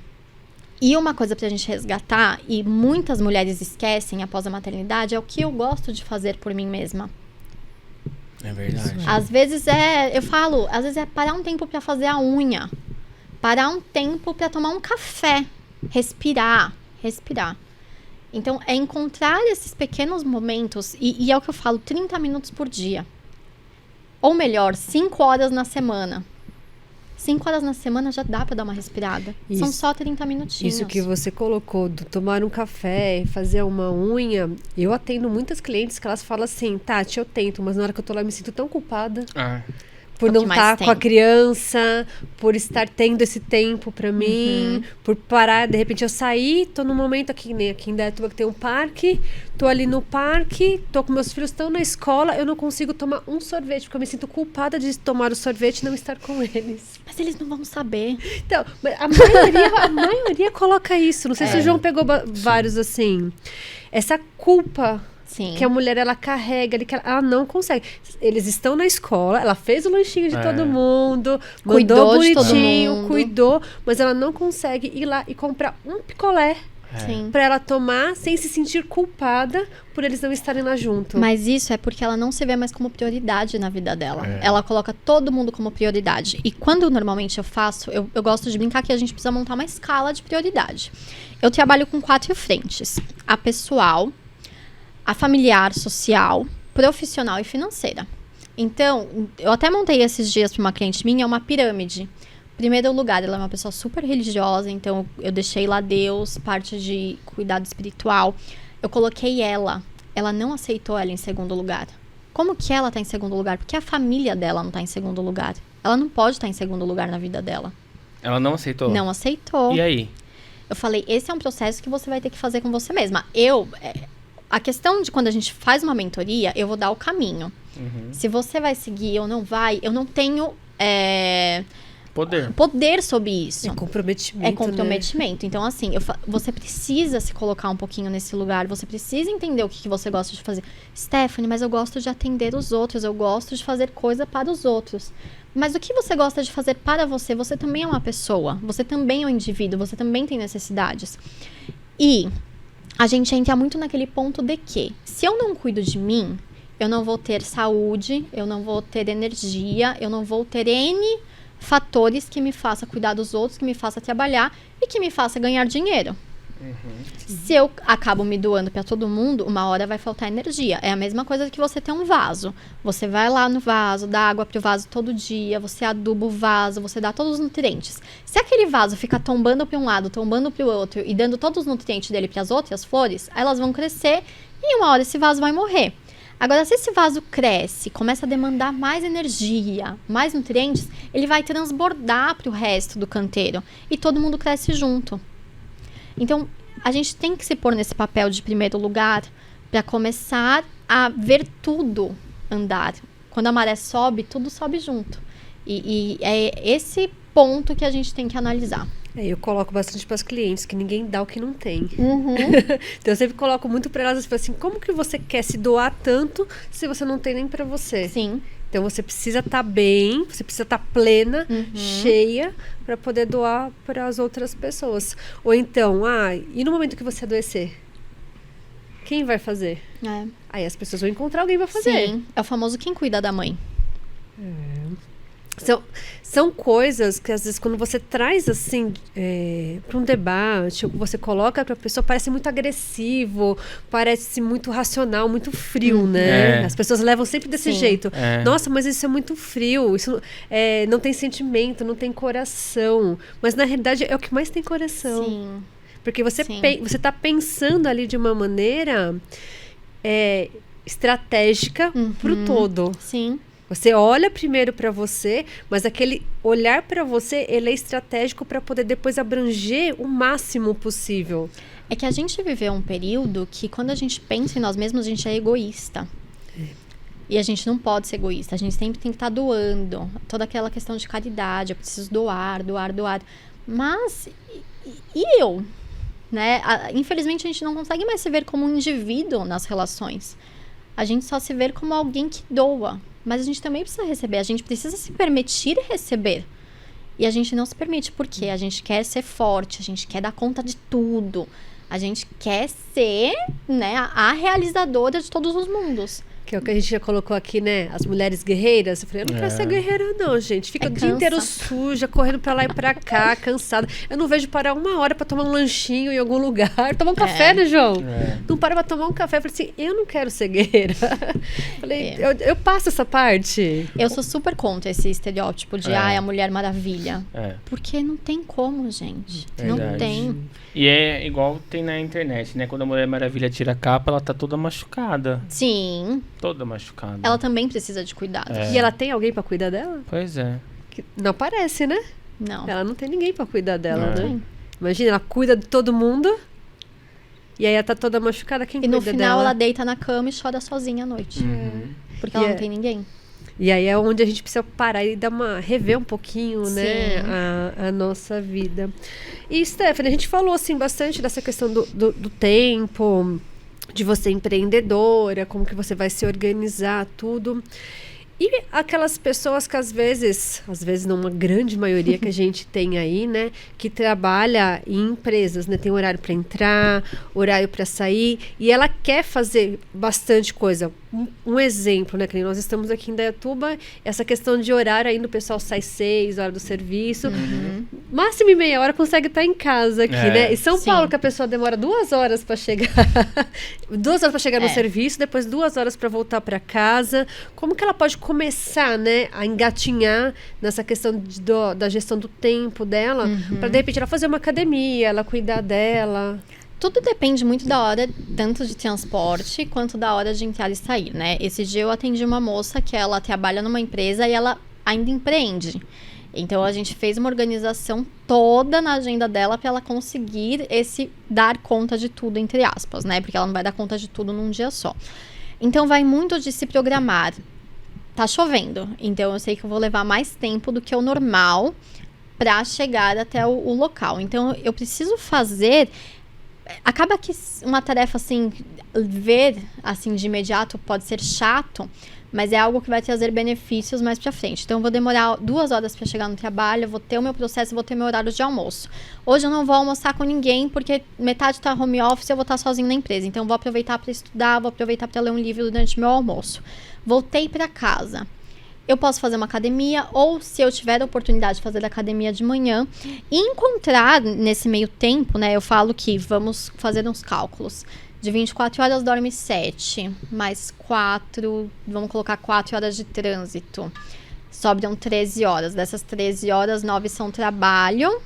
[SPEAKER 3] E uma coisa pra gente resgatar, e muitas mulheres esquecem após a maternidade, é o que eu gosto de fazer por mim mesma.
[SPEAKER 2] É verdade.
[SPEAKER 3] Às vezes às vezes é parar um tempo pra fazer a unha. Parar um tempo pra tomar um café. Respirar. Então, é encontrar esses pequenos momentos, e é o que eu falo, 30 minutos por dia. Ou melhor, 5 horas na semana. 5 horas na semana já dá pra dar uma respirada.
[SPEAKER 1] Isso.
[SPEAKER 3] São só 30 minutinhos.
[SPEAKER 1] Isso que você colocou, do tomar um café, fazer uma unha. Eu atendo muitas clientes que elas falam assim, Tati, eu tento, mas na hora que eu tô lá eu me sinto tão culpada. Por não estar com a criança, por estar tendo esse tempo pra mim, por parar, de repente eu saí, tô num momento aqui em Dayatuba que tem um parque, tô ali no parque, tô com meus filhos, estão na escola, eu não consigo tomar um sorvete, porque eu me sinto culpada de tomar o sorvete e não estar com eles.
[SPEAKER 3] Mas eles não vão saber.
[SPEAKER 1] Então, a maioria coloca isso, não sei se o João pegou vários assim, essa culpa...
[SPEAKER 3] Sim.
[SPEAKER 1] Que a mulher, ela carrega, ela não consegue. Eles estão na escola, ela fez o lanchinho de todo mundo,
[SPEAKER 3] Cuidou
[SPEAKER 1] mandou
[SPEAKER 3] de todo
[SPEAKER 1] bonitinho,
[SPEAKER 3] mundo.
[SPEAKER 1] cuidou, mas ela não consegue ir lá e comprar um picolé
[SPEAKER 3] Sim.
[SPEAKER 1] pra ela tomar sem se sentir culpada por eles não estarem lá junto.
[SPEAKER 3] Mas isso é porque ela não se vê mais como prioridade na vida dela. Ela coloca todo mundo como prioridade. E quando normalmente eu faço, eu gosto de brincar que a gente precisa montar uma escala de prioridade. Eu trabalho com 4 frentes. A pessoal, a familiar, social, profissional e financeira. Então, eu até montei esses dias para uma cliente minha, uma pirâmide. Primeiro lugar, ela é uma pessoa super religiosa, então eu deixei lá Deus, parte de cuidado espiritual. Eu coloquei ela não aceitou ela em segundo lugar. Como que ela tá em segundo lugar? Porque a família dela não tá em segundo lugar. Ela não pode estar em segundo lugar na vida dela.
[SPEAKER 2] Ela não aceitou?
[SPEAKER 3] Não aceitou.
[SPEAKER 2] E aí?
[SPEAKER 3] Eu falei, esse é um processo que você vai ter que fazer com você mesma. A questão de quando a gente faz uma mentoria, eu vou dar o caminho. Se você vai seguir ou não vai, eu não tenho poder sobre isso.
[SPEAKER 1] É comprometimento.
[SPEAKER 3] É comprometimento. Né? Então, assim, você precisa se colocar um pouquinho nesse lugar. Você precisa entender o que você gosta de fazer. Stephanie, mas eu gosto de atender os outros. Eu gosto de fazer coisa para os outros. Mas o que você gosta de fazer para você? Você também é uma pessoa. Você também é um indivíduo. Você também tem necessidades. E a gente entra muito naquele ponto de que, se eu não cuido de mim, eu não vou ter saúde, eu não vou ter energia, eu não vou ter N fatores que me faça cuidar dos outros, que me faça trabalhar e que me faça ganhar dinheiro. Se eu acabo me doando para todo mundo, uma hora vai faltar energia. É a mesma coisa que você ter um vaso. Você vai lá no vaso, dá água pro vaso todo dia, você aduba o vaso, você dá todos os nutrientes. Se aquele vaso fica tombando para um lado, tombando para o outro e dando todos os nutrientes dele para as outras flores, elas vão crescer e uma hora esse vaso vai morrer. Agora, se esse vaso cresce, começa a demandar mais energia, mais nutrientes, ele vai transbordar para o resto do canteiro e todo mundo cresce junto. Então, a gente tem que se pôr nesse papel de primeiro lugar para começar a ver tudo andar. Quando a maré sobe, tudo sobe junto. E é esse ponto que a gente tem que analisar.
[SPEAKER 1] Eu coloco bastante para os clientes que ninguém dá o que não tem. Então eu sempre coloco muito para elas assim, como que você quer se doar tanto se você não tem nem para você?
[SPEAKER 3] Sim.
[SPEAKER 1] Então você precisa estar bem, você precisa estar plena, cheia, para poder doar para as outras pessoas. Ou então, e no momento que você adoecer? Quem vai fazer? Aí as pessoas vão encontrar alguém para fazer.
[SPEAKER 3] Sim, é o famoso quem cuida da mãe.
[SPEAKER 1] São coisas que, às vezes, quando você traz, assim, para um debate, ou você coloca para a pessoa, parece muito agressivo, parece muito racional, muito frio, né? As pessoas levam sempre desse jeito. Nossa, mas isso é muito frio, isso não tem sentimento, não tem coração. Mas, na realidade, é o que mais tem coração.
[SPEAKER 3] Sim.
[SPEAKER 1] Porque você está pensando ali de uma maneira estratégica para o todo.
[SPEAKER 3] Sim.
[SPEAKER 1] Você olha primeiro para você, mas aquele olhar para você, ele é estratégico para poder depois abranger o máximo possível.
[SPEAKER 3] É que a gente viveu um período que quando a gente pensa em nós mesmos, a gente é egoísta. E a gente não pode ser egoísta. A gente sempre tem que estar doando. Toda aquela questão de caridade, eu preciso doar. Mas, e eu? Né? Infelizmente, a gente não consegue mais se ver como um indivíduo nas relações. A gente só se vê como alguém que doa. Mas a gente também precisa receber. A gente precisa se permitir receber. E a gente não se permite. Por quê? A gente quer ser forte. A gente quer dar conta de tudo. A gente quer ser, né, a realizadora de todos os mundos.
[SPEAKER 1] Que é o que a gente já colocou aqui, né? As mulheres guerreiras. Eu falei, eu não quero ser guerreira não, gente. Fica o dia inteiro suja, correndo pra lá e pra cá, cansada. Eu não vejo parar uma hora pra tomar um lanchinho em algum lugar. Tomar um café, né, João? Não para pra tomar um café. Eu falei assim, eu não quero ser guerreira. Falei, eu passo essa parte.
[SPEAKER 3] Eu sou super contra esse estereótipo de, a Mulher Maravilha. Porque não tem como, gente. Não tem.
[SPEAKER 2] E é igual tem na internet, né? Quando a Mulher Maravilha tira a capa, ela tá toda machucada.
[SPEAKER 3] Sim.
[SPEAKER 2] Toda machucada.
[SPEAKER 3] Ela também precisa de cuidado.
[SPEAKER 1] E ela tem alguém pra cuidar dela?
[SPEAKER 2] Pois é.
[SPEAKER 1] Que não parece, né?
[SPEAKER 3] Não.
[SPEAKER 1] Ela não tem ninguém pra cuidar dela, né? Imagina, ela cuida de todo mundo e aí ela tá toda machucada, quem cuida dela?
[SPEAKER 3] E no final ela deita na cama e chora sozinha à noite. Porque ela não tem ninguém.
[SPEAKER 1] E aí é onde a gente precisa parar e rever um pouquinho, né, a nossa vida. E, Stephanie, a gente falou, assim, bastante dessa questão do tempo, de você empreendedora, como que você vai se organizar, tudo. E aquelas pessoas que às vezes não, uma grande maioria que a gente tem aí, né, que trabalha em empresas, né, tem horário para entrar, horário para sair, e ela quer fazer bastante coisa. Um exemplo, né, que nós estamos aqui em Indaiatuba, essa questão de horário ainda o pessoal sai 6 horas do serviço, máximo e meia hora consegue estar em casa aqui, né? E São Paulo, que a pessoa demora 2 horas para chegar, 2 horas para chegar no serviço, depois 2 horas para voltar para casa. Como que ela pode começar, né, a engatinhar nessa questão da gestão do tempo dela, para de repente ela fazer uma academia, ela cuidar dela?
[SPEAKER 3] Tudo depende muito da hora, tanto de transporte, quanto da hora de entrar e sair, né? Esse dia eu atendi uma moça que ela trabalha numa empresa e ela ainda empreende. Então, a gente fez uma organização toda na agenda dela para ela conseguir dar conta de tudo, entre aspas, né? Porque ela não vai dar conta de tudo num dia só. Então, vai muito de se programar tá chovendo, então eu sei que eu vou levar mais tempo do que o normal para chegar até o local. Então eu preciso fazer. Acaba que uma tarefa assim, ver assim de imediato pode ser chato, mas é algo que vai trazer benefícios mais pra frente. Então eu vou demorar 2 horas para chegar no trabalho, eu vou ter o meu processo, vou ter meu horário de almoço. Hoje eu não vou almoçar com ninguém, porque metade tá home office e eu vou estar sozinho na empresa. Então eu vou aproveitar para estudar, vou aproveitar para ler um livro durante meu almoço. Voltei para casa. Eu posso fazer uma academia, ou se eu tiver a oportunidade de fazer academia de manhã, e encontrar nesse meio tempo, né? Eu falo que vamos fazer uns cálculos. De 24 horas dorme 7, mais 4, vamos colocar 4 horas de trânsito. Sobram 13 horas. Dessas 13 horas, 9 são trabalho.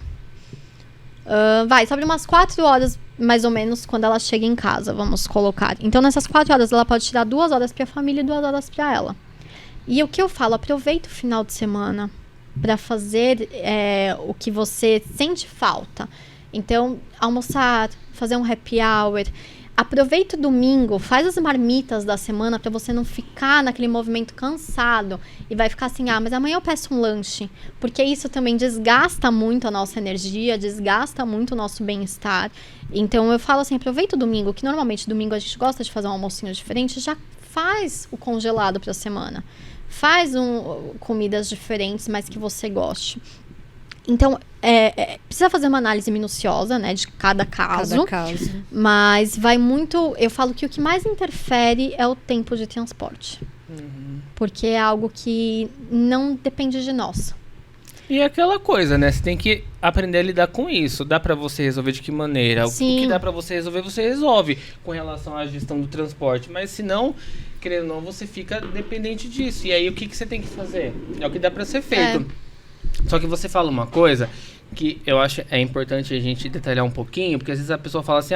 [SPEAKER 3] Sobre umas 4 horas, mais ou menos, quando ela chega em casa, vamos colocar. Então, nessas 4 horas, ela pode tirar 2 horas para a família e 2 horas para ela. E o que eu falo, aproveita o final de semana para fazer o que você sente falta. Então, almoçar, fazer um happy hour. Aproveita o domingo, faz as marmitas da semana para você não ficar naquele movimento cansado e vai ficar assim, mas amanhã eu peço um lanche. Porque isso também desgasta muito a nossa energia, desgasta muito o nosso bem-estar. Então, eu falo assim, aproveita o domingo, que normalmente domingo a gente gosta de fazer um almocinho diferente, já faz o congelado para a semana. Faz comidas diferentes, mas que você goste. Então, precisa fazer uma análise minuciosa, né, de cada caso. Mas vai muito... Eu falo que o que mais interfere é o tempo de transporte. Porque é algo que não depende de nós.
[SPEAKER 2] E é aquela coisa, né? Você tem que aprender a lidar com isso. Dá pra você resolver de que maneira?
[SPEAKER 3] Sim.
[SPEAKER 2] O que dá pra você resolver, você resolve com relação à gestão do transporte. Mas se não, querendo ou não, você fica dependente disso. E aí, o que você tem que fazer? É o que dá pra ser feito. Só que você fala uma coisa que eu acho importante a gente detalhar um pouquinho, porque às vezes a pessoa fala assim,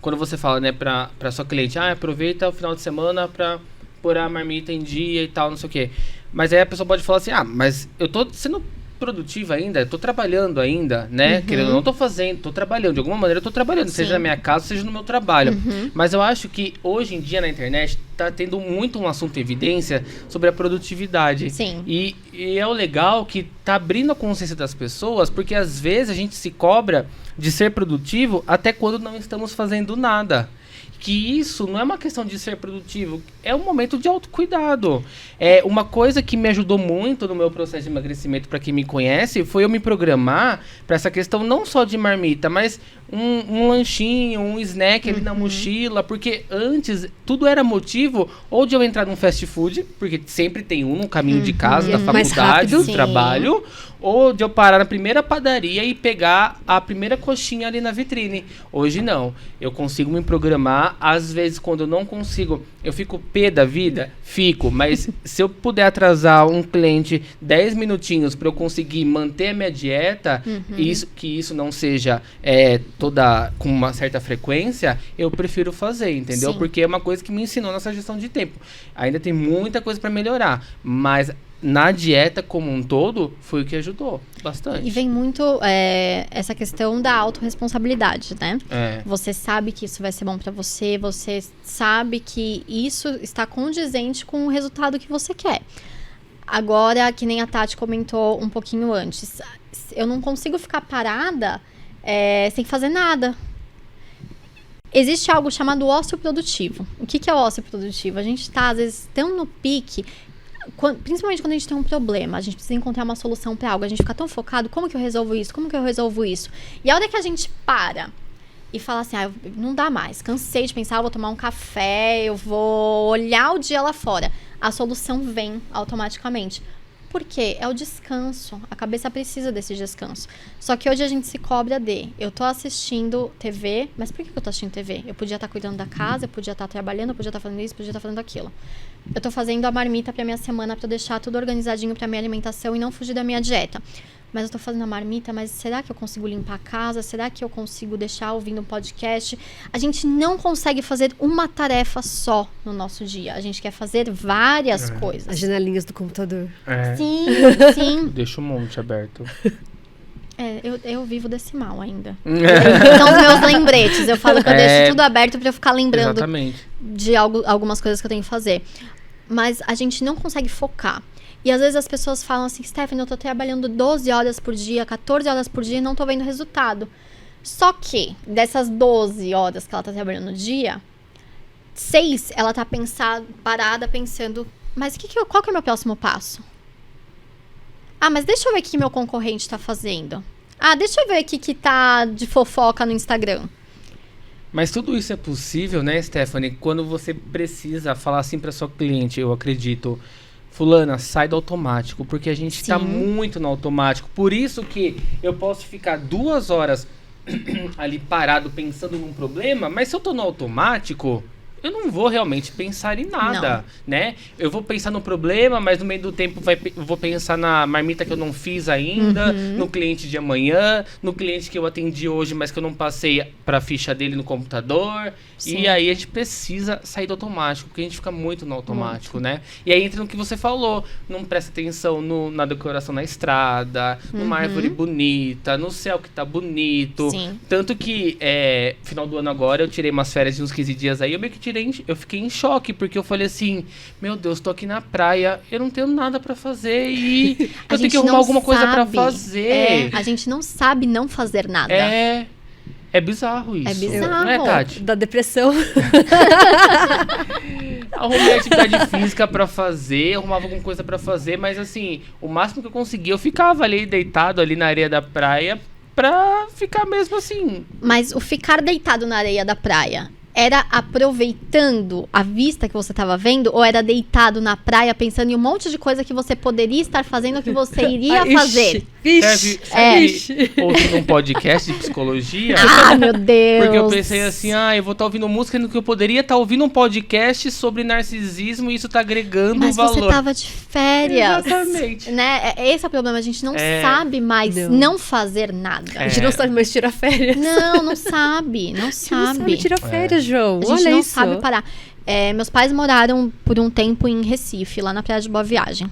[SPEAKER 2] quando você fala, né, pra sua cliente, aproveita o final de semana pra pôr a marmita em dia e tal, não sei o quê. Mas aí a pessoa pode falar assim, mas eu tô sendo produtiva ainda, tô trabalhando ainda, né? Querendo, não tô fazendo, tô trabalhando, de alguma maneira eu tô trabalhando, seja na minha casa, seja no meu trabalho. Mas eu acho que hoje em dia na internet tá tendo muito um assunto em evidência sobre a produtividade.
[SPEAKER 3] Sim.
[SPEAKER 2] E é o legal que tá abrindo a consciência das pessoas, porque às vezes a gente se cobra de ser produtivo até quando não estamos fazendo nada. Que isso não é uma questão de ser produtivo, é um momento de autocuidado. Uma coisa que me ajudou muito no meu processo de emagrecimento, para quem me conhece, foi eu me programar para essa questão não só de marmita, mas um lanchinho, um snack ali na mochila, porque antes tudo era motivo ou de eu entrar num fast food, porque sempre tem um no caminho de casa, da faculdade, do trabalho, ou de eu parar na primeira padaria e pegar a primeira coxinha ali na vitrine. Hoje não, eu consigo me programar. Às vezes, quando eu não consigo, eu fico pé da vida? Fico, mas se eu puder atrasar um cliente 10 minutinhos para eu conseguir manter a minha dieta, que isso não seja toda com uma certa frequência, eu prefiro fazer, entendeu? Sim. Porque é uma coisa que me ensinou nessa gestão de tempo. Ainda tem muita coisa para melhorar, mas na dieta como um todo, foi o que ajudou bastante.
[SPEAKER 3] E vem muito essa questão da autorresponsabilidade, né? Você sabe que isso vai ser bom pra você, você sabe que isso está condizente com o resultado que você quer. Agora, que nem a Tati comentou um pouquinho antes, eu não consigo ficar parada sem fazer nada. Existe algo chamado ócio produtivo. O que é o ócio produtivo? A gente tá, às vezes, tão no pique... Principalmente quando a gente tem um problema, a gente precisa encontrar uma solução para algo, a gente fica tão focado, como que eu resolvo isso? Como que eu resolvo isso? E a hora que a gente para e fala assim, não dá mais, cansei de pensar, eu vou tomar um café, eu vou olhar o dia lá fora, a solução vem automaticamente. Por quê? É o descanso. A cabeça precisa desse descanso. Só que hoje a gente se cobra eu tô assistindo TV, mas por que eu tô assistindo TV? Eu podia estar cuidando da casa, eu podia estar trabalhando, eu podia estar fazendo isso, eu podia estar fazendo aquilo. Eu tô fazendo a marmita pra minha semana pra deixar tudo organizadinho pra minha alimentação e não fugir da minha dieta. Mas eu tô fazendo a marmita, mas será que eu consigo limpar a casa? Será que eu consigo deixar ouvindo um podcast? A gente não consegue fazer uma tarefa só no nosso dia. A gente quer fazer várias coisas.
[SPEAKER 1] As janelinhas do computador.
[SPEAKER 3] Sim, sim.
[SPEAKER 2] Deixa um monte aberto.
[SPEAKER 3] Eu vivo desse mal ainda. São os meus lembretes. Eu falo que eu deixo tudo aberto pra eu ficar lembrando de algumas coisas que eu tenho que fazer. mas a gente não consegue focar. E às vezes as pessoas falam assim, Stephanie, eu tô trabalhando 12 horas por dia, 14 horas por dia e não tô vendo resultado. Só que, dessas 12 horas que ela tá trabalhando no dia, 6 ela tá parada pensando, mas qual que é o meu próximo passo? Ah, mas deixa eu ver o que meu concorrente tá fazendo. Ah, deixa eu ver o que tá de fofoca no Instagram.
[SPEAKER 2] Mas tudo isso é possível, né, Stephanie? Quando você precisa falar assim para sua cliente, eu acredito, fulana, sai do automático, porque a gente tá muito no automático. Por isso que eu posso ficar 2 horas ali parado pensando num problema, mas se eu tô no automático, eu não vou realmente pensar em nada, né? Eu vou pensar no problema, mas no meio do tempo eu vou pensar na marmita que eu não fiz ainda, no cliente de amanhã, no cliente que eu atendi hoje, mas que eu não passei pra ficha dele no computador. Sim. E aí a gente precisa sair do automático, porque a gente fica muito no automático, né? E aí entra no que você falou, não presta atenção na decoração na estrada, numa árvore bonita, no céu que tá bonito.
[SPEAKER 3] Sim.
[SPEAKER 2] Tanto que, final do ano agora, eu tirei umas férias de uns 15 dias aí, eu fiquei em choque, porque eu falei assim, meu Deus, tô aqui na praia, eu não tenho nada pra fazer e eu tenho que arrumar alguma coisa pra fazer.
[SPEAKER 3] A gente não sabe não fazer nada.
[SPEAKER 2] É bizarro isso.
[SPEAKER 3] É bizarro.
[SPEAKER 2] Não é, Tati?
[SPEAKER 1] Da depressão.
[SPEAKER 2] Arrumei atividade física pra fazer, arrumava alguma coisa pra fazer, mas assim, o máximo que eu conseguia, eu ficava ali deitado ali na areia da praia pra ficar mesmo assim.
[SPEAKER 3] Mas o ficar deitado na areia da praia era aproveitando a vista que você estava vendo ou era deitado na praia pensando em um monte de coisa que você poderia estar fazendo que você iria fazer?
[SPEAKER 2] Ouvindo um podcast de psicologia.
[SPEAKER 3] Ah, meu Deus!
[SPEAKER 2] Porque eu pensei assim, eu vou estar ouvindo música no que eu poderia estar ouvindo um podcast sobre narcisismo e isso tá agregando valor.
[SPEAKER 3] Mas você tava de férias.
[SPEAKER 2] Exatamente.
[SPEAKER 3] Né? Esse é o problema, a gente não sabe mais não fazer nada.
[SPEAKER 1] A gente não sabe mais tirar férias.
[SPEAKER 3] Não sabe, não
[SPEAKER 1] Não
[SPEAKER 3] sabe.
[SPEAKER 1] sabe tirar férias, João.
[SPEAKER 3] A gente
[SPEAKER 1] Olha
[SPEAKER 3] não
[SPEAKER 1] isso.
[SPEAKER 3] sabe parar. Meus pais moraram por um tempo em Recife, lá na Praia de Boa Viagem.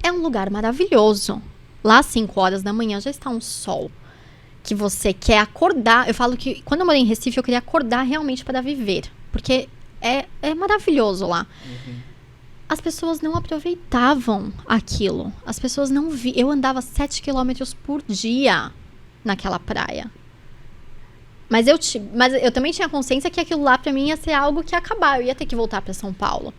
[SPEAKER 3] É um lugar maravilhoso. Lá às 5 horas da manhã já está um sol. Que você quer acordar. Eu falo que quando eu morei em Recife, eu queria acordar realmente para viver. Porque é maravilhoso lá. As pessoas não aproveitavam aquilo. As pessoas não viam. Eu andava 7 quilômetros por dia naquela praia. Mas eu também tinha consciência que aquilo lá pra mim ia ser algo que ia acabar. Eu ia ter que voltar pra São Paulo.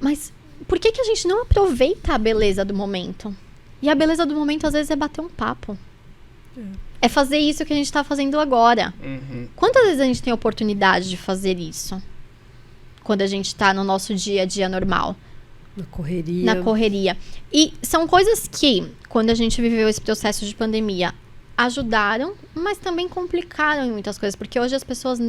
[SPEAKER 3] Mas por que a gente não aproveita a beleza do momento? E a beleza do momento, às vezes, é bater um papo. É fazer isso que a gente tá fazendo agora. Quantas vezes a gente tem a oportunidade de fazer isso? Quando a gente tá no nosso dia a dia normal. Na correria. E são coisas que, quando a gente viveu esse processo de pandemia, ajudaram, mas também complicaram em muitas coisas, porque hoje as pessoas,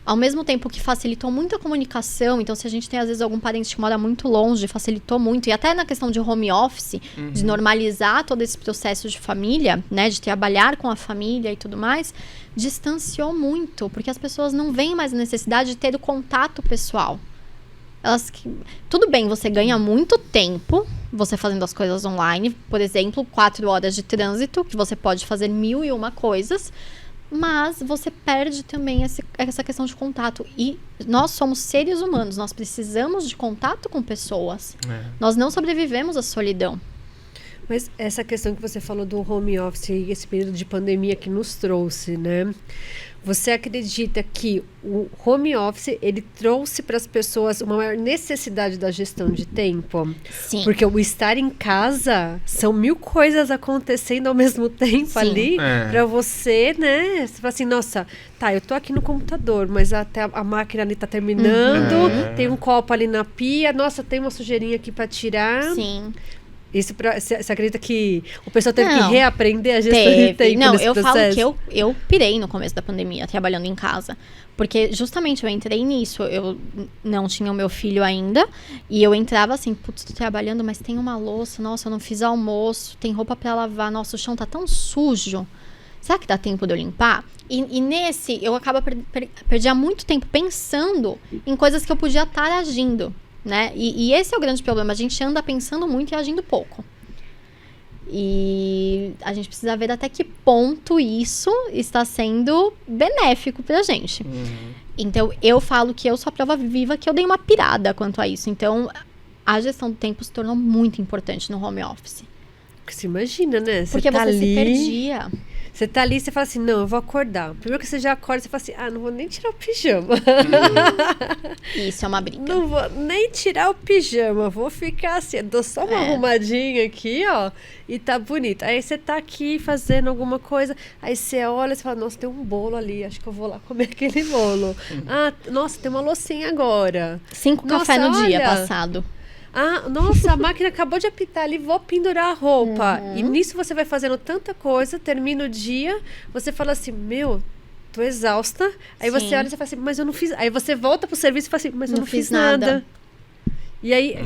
[SPEAKER 3] ao mesmo tempo que facilitou muito a comunicação, então se a gente tem às vezes algum parente que mora muito longe, facilitou muito, e até na questão de home office, de normalizar todo esse processo de família, né, de trabalhar com a família e tudo mais, distanciou muito, porque as pessoas não veem mais a necessidade de ter o contato pessoal. Tudo bem, você ganha muito tempo você fazendo as coisas online, por exemplo, 4 horas de trânsito, que você pode fazer 1001 coisas, mas você perde também essa questão de contato. E nós somos seres humanos, nós precisamos de contato com pessoas. Nós não sobrevivemos à solidão.
[SPEAKER 1] Mas essa questão que você falou do home office e esse período de pandemia que nos trouxe, né? Você acredita que o home office, ele trouxe para as pessoas uma maior necessidade da gestão de tempo?
[SPEAKER 3] Sim.
[SPEAKER 1] Porque o estar em casa, são 1000 coisas acontecendo ao mesmo tempo ali, para você, né? Você fala assim, nossa, tá, eu tô aqui no computador, mas até a máquina ali tá terminando, tem um copo ali na pia, nossa, tem uma sujeirinha aqui para tirar.
[SPEAKER 3] Sim.
[SPEAKER 1] Isso você acredita que o pessoal teve que reaprender a gestão de tempo nesse processo?
[SPEAKER 3] Falo que eu pirei no começo da pandemia, trabalhando em casa. Porque justamente eu entrei nisso, eu não tinha o meu filho ainda, e eu entrava assim, putz, tô trabalhando, mas tem uma louça, nossa, eu não fiz almoço, tem roupa pra lavar, nossa, o chão tá tão sujo. Será que dá tempo de eu limpar? E nesse, eu acabo perdia muito tempo pensando em coisas que eu podia estar agindo. Né? E esse é o grande problema. A gente anda pensando muito e agindo pouco. E a gente precisa ver até que ponto isso está sendo benéfico pra gente. Então, eu falo que eu sou a prova viva que eu dei uma pirada quanto a isso. Então, a gestão do tempo se tornou muito importante no home office.
[SPEAKER 1] Porque você imagina, né?
[SPEAKER 3] Porque você se perdia.
[SPEAKER 1] Você tá ali e você fala assim, não, eu vou acordar. Primeiro que você já acorda, você fala assim, não vou nem tirar o pijama.
[SPEAKER 3] Isso é uma briga.
[SPEAKER 1] Não vou nem tirar o pijama, vou ficar assim, eu dou só uma arrumadinha aqui, ó, e tá bonito. Aí você tá aqui fazendo alguma coisa, aí você olha e fala, nossa, tem um bolo ali, acho que eu vou lá comer aquele bolo. Nossa, tem uma loucinha agora.
[SPEAKER 3] 5 cafés no dia passado.
[SPEAKER 1] Nossa, a máquina acabou de apitar ali, vou pendurar a roupa. E nisso você vai fazendo tanta coisa, termina o dia, você fala assim, tô exausta. Aí você olha e você fala assim, mas eu não fiz. Aí você volta pro serviço e fala assim, mas eu não fiz nada. E aí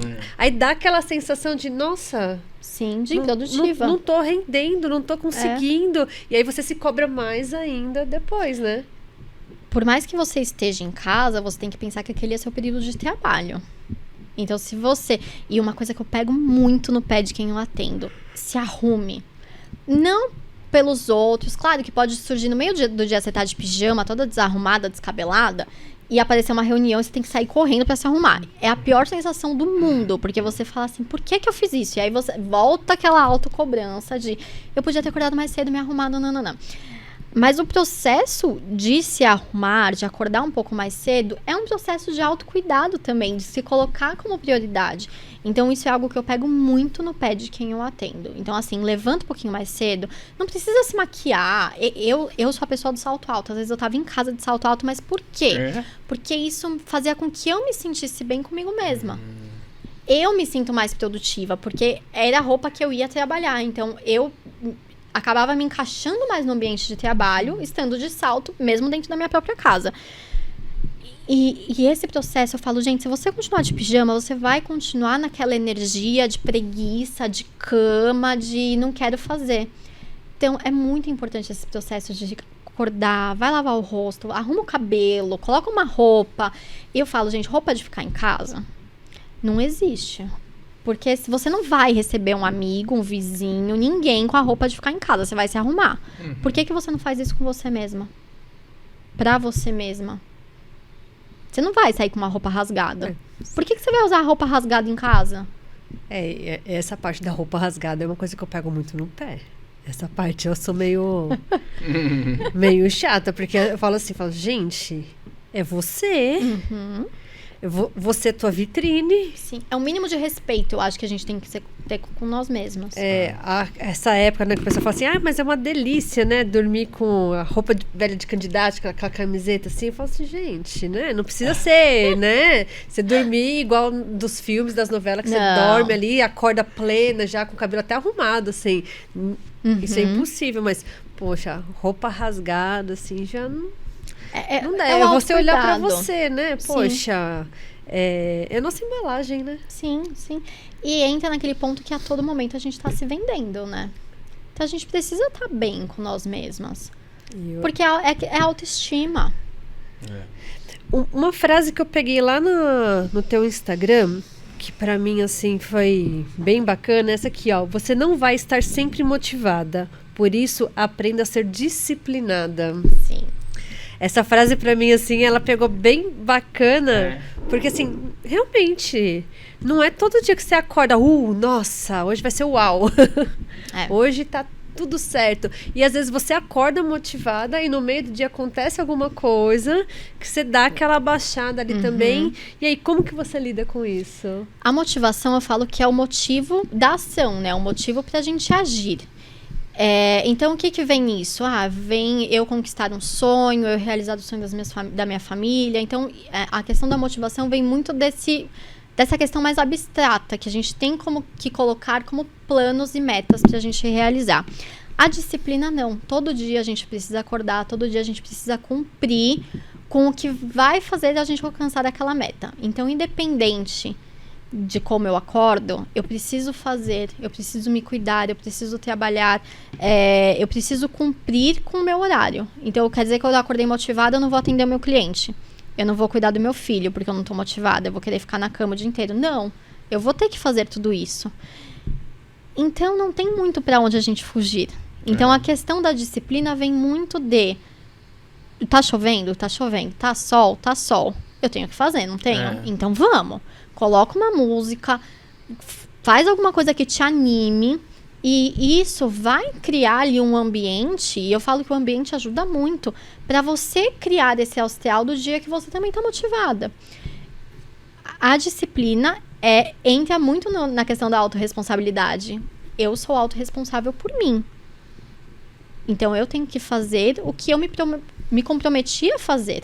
[SPEAKER 1] dá aquela sensação de, nossa...
[SPEAKER 3] Sim, de improdutiva.
[SPEAKER 1] Não tô rendendo, não tô conseguindo. E aí você se cobra mais ainda depois, né?
[SPEAKER 3] Por mais que você esteja em casa, você tem que pensar que aquele é seu período de trabalho. Então, se você... E uma coisa que eu pego muito no pé de quem eu atendo. Se arrume. Não pelos outros. Claro que pode surgir no meio do dia você tá de pijama, toda desarrumada, descabelada, e aparecer uma reunião e você tem que sair correndo pra se arrumar. É a pior sensação do mundo, porque você fala assim, por que eu fiz isso? E aí você volta aquela autocobrança de, eu podia ter acordado mais cedo, me arrumado, não. Mas o processo de se arrumar, de acordar um pouco mais cedo, é um processo de autocuidado também, de se colocar como prioridade. Então, isso é algo que eu pego muito no pé de quem eu atendo. Então, assim, levanta um pouquinho mais cedo, não precisa se maquiar. Eu sou a pessoa do salto alto, às vezes eu tava em casa de salto alto, mas por quê? Porque isso fazia com que eu me sentisse bem comigo mesma. Eu me sinto mais produtiva, porque era a roupa que eu ia trabalhar. Então, eu acabava me encaixando mais no ambiente de trabalho, estando de salto, mesmo dentro da minha própria casa. E esse processo, eu falo, gente, se você continuar de pijama, você vai continuar naquela energia de preguiça, de cama, de não quero fazer. Então, é muito importante esse processo de acordar, vai lavar o rosto, arruma o cabelo, coloca uma roupa. E eu falo, gente, roupa de ficar em casa não existe. Porque se você não vai receber um amigo, um vizinho, ninguém com a roupa de ficar em casa, você vai se arrumar. Por que você não faz isso com você mesma? Pra você mesma. Você não vai sair com uma roupa rasgada. Por que você vai usar a roupa rasgada em casa?
[SPEAKER 1] Essa parte da roupa rasgada é uma coisa que eu pego muito no pé. Essa parte eu sou meio chata, porque eu falo assim, gente, é você. Você é tua vitrine.
[SPEAKER 3] Sim, é um mínimo de respeito, eu acho que a gente tem que ter com nós mesmos.
[SPEAKER 1] Essa época, né, que o pessoal fala assim, mas é uma delícia, né, dormir com a roupa velha de candidato, com aquela camiseta assim. Eu falo assim, gente, né, não precisa ser, né, você dormir igual dos filmes, das novelas, que você dorme ali, acorda plena, já com o cabelo até arrumado, assim. Isso é impossível, mas, poxa, roupa rasgada, assim, já não... Não dá, é você olhar pra você, né? Poxa, é nossa embalagem, né?
[SPEAKER 3] Sim. E entra naquele ponto que a todo momento a gente tá se vendendo, né? Então a gente precisa estar bem com nós mesmas. Porque é autoestima.
[SPEAKER 1] Uma frase que eu peguei lá no teu Instagram, que pra mim, assim, foi bem bacana, essa aqui, ó. Você não vai estar sempre motivada, por isso aprenda a ser disciplinada.
[SPEAKER 3] Sim.
[SPEAKER 1] Essa frase pra mim, assim, ela pegou bem bacana, porque assim, realmente, não é todo dia que você acorda, nossa, hoje vai ser uau. Hoje tá tudo certo. E às vezes você acorda motivada e no meio do dia acontece alguma coisa que você dá aquela baixada ali também. E aí, como que você lida com isso?
[SPEAKER 3] A motivação, eu falo que é o motivo da ação, né? O motivo pra gente agir. Então, o que vem nisso? Vem eu conquistar um sonho, eu realizar o sonho da minha família. Então, a questão da motivação vem muito dessa questão mais abstrata, que a gente tem que colocar como planos e metas pra gente realizar. A disciplina, não. Todo dia a gente precisa acordar, todo dia a gente precisa cumprir com o que vai fazer a gente alcançar aquela meta. Então, independente de como eu acordo, eu preciso fazer, eu preciso me cuidar, eu preciso trabalhar, eu preciso cumprir com o meu horário. Então, quer dizer que eu acordei motivada, eu não vou atender o meu cliente. Eu não vou cuidar do meu filho, porque eu não tô motivada, eu vou querer ficar na cama o dia inteiro. Não, eu vou ter que fazer tudo isso. Então, não tem muito pra onde a gente fugir. Então, a questão da disciplina vem muito de Tá chovendo? Tá chovendo. Tá sol? Tá sol. Eu tenho que fazer, não tenho? Então vamos. Coloca uma música, faz alguma coisa que te anime. E isso vai criar ali um ambiente, e eu falo que o ambiente ajuda muito, para você criar esse astral do dia que você também tá motivada. A disciplina entra muito na questão da autorresponsabilidade. Eu sou autorresponsável por mim. Então eu tenho que fazer o que eu me comprometi a fazer.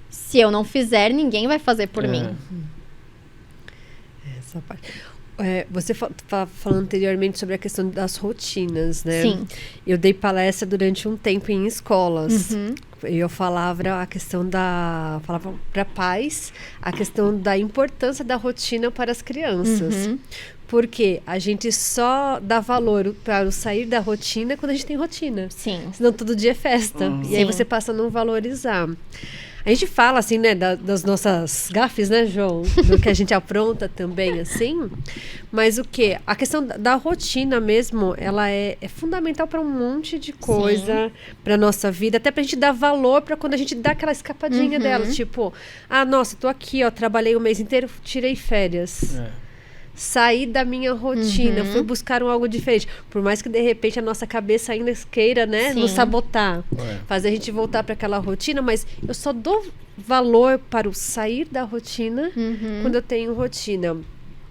[SPEAKER 3] Se eu não fizer, ninguém vai fazer por mim.
[SPEAKER 1] Essa parte. Você falando anteriormente sobre a questão das rotinas, né?
[SPEAKER 3] Sim.
[SPEAKER 1] Eu dei palestra durante um tempo em escolas. E eu falava falava para pais a questão da importância da rotina para as crianças. Porque a gente só dá valor para o sair da rotina quando a gente tem rotina.
[SPEAKER 3] Sim.
[SPEAKER 1] Senão todo dia é festa. E aí você passa a não valorizar. A gente fala, assim, né, das nossas gafes, né, João? Do que a gente apronta também, assim. Mas o quê? A questão da rotina mesmo, ela é fundamental para um monte de coisa, para nossa vida. Até pra gente dar valor para quando a gente dá aquela escapadinha dela. Tipo, nossa, tô aqui, ó, trabalhei o mês inteiro, tirei férias. Sair da minha rotina, fui buscar algo diferente. Por mais que, de repente, a nossa cabeça ainda queira, né, nos sabotar. Fazer a gente voltar para aquela rotina, mas eu só dou valor para o sair da rotina quando eu tenho rotina.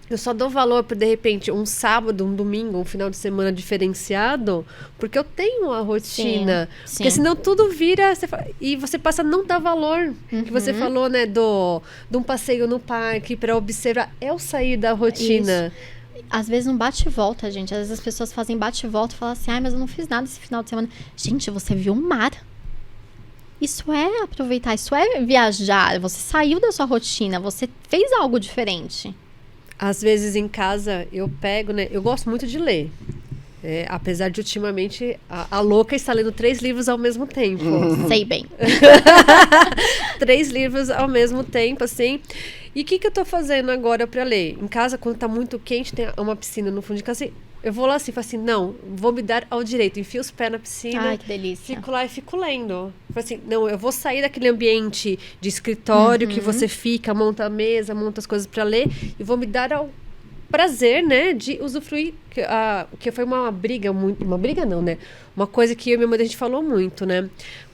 [SPEAKER 1] Eu só dou valor para, de repente, um sábado, um domingo, um final de semana diferenciado, porque eu tenho a rotina.
[SPEAKER 3] Sim.
[SPEAKER 1] Porque senão tudo vira... E você passa a não dar valor. Que você falou, né, de um passeio no parque para observar. É o sair da rotina.
[SPEAKER 3] Isso. Às vezes não bate e volta, gente. Às vezes as pessoas fazem bate e volta e falam assim, mas eu não fiz nada esse final de semana. Gente, você viu o mar. Isso é aproveitar, isso é viajar. Você saiu da sua rotina, você fez algo diferente.
[SPEAKER 1] Às vezes em casa eu pego, né? Eu gosto muito de ler. Apesar de ultimamente a louca está lendo 3 livros ao mesmo tempo.
[SPEAKER 3] Sei bem.
[SPEAKER 1] 3 livros ao mesmo tempo, assim. E o que eu tô fazendo agora para ler? Em casa, quando tá muito quente, tem uma piscina no fundo de casa. Eu vou lá assim, falo assim, não, vou me dar ao direito. Enfio os pés na piscina.
[SPEAKER 3] Ai, que delícia.
[SPEAKER 1] Fico lá e fico lendo. Falo assim, não, eu vou sair daquele ambiente de escritório que você fica, monta a mesa, monta as coisas para ler. E vou me dar ao prazer, né, de usufruir. Que foi uma briga, uma briga não, né? Uma coisa que eu e minha mãe, a gente falou muito, né?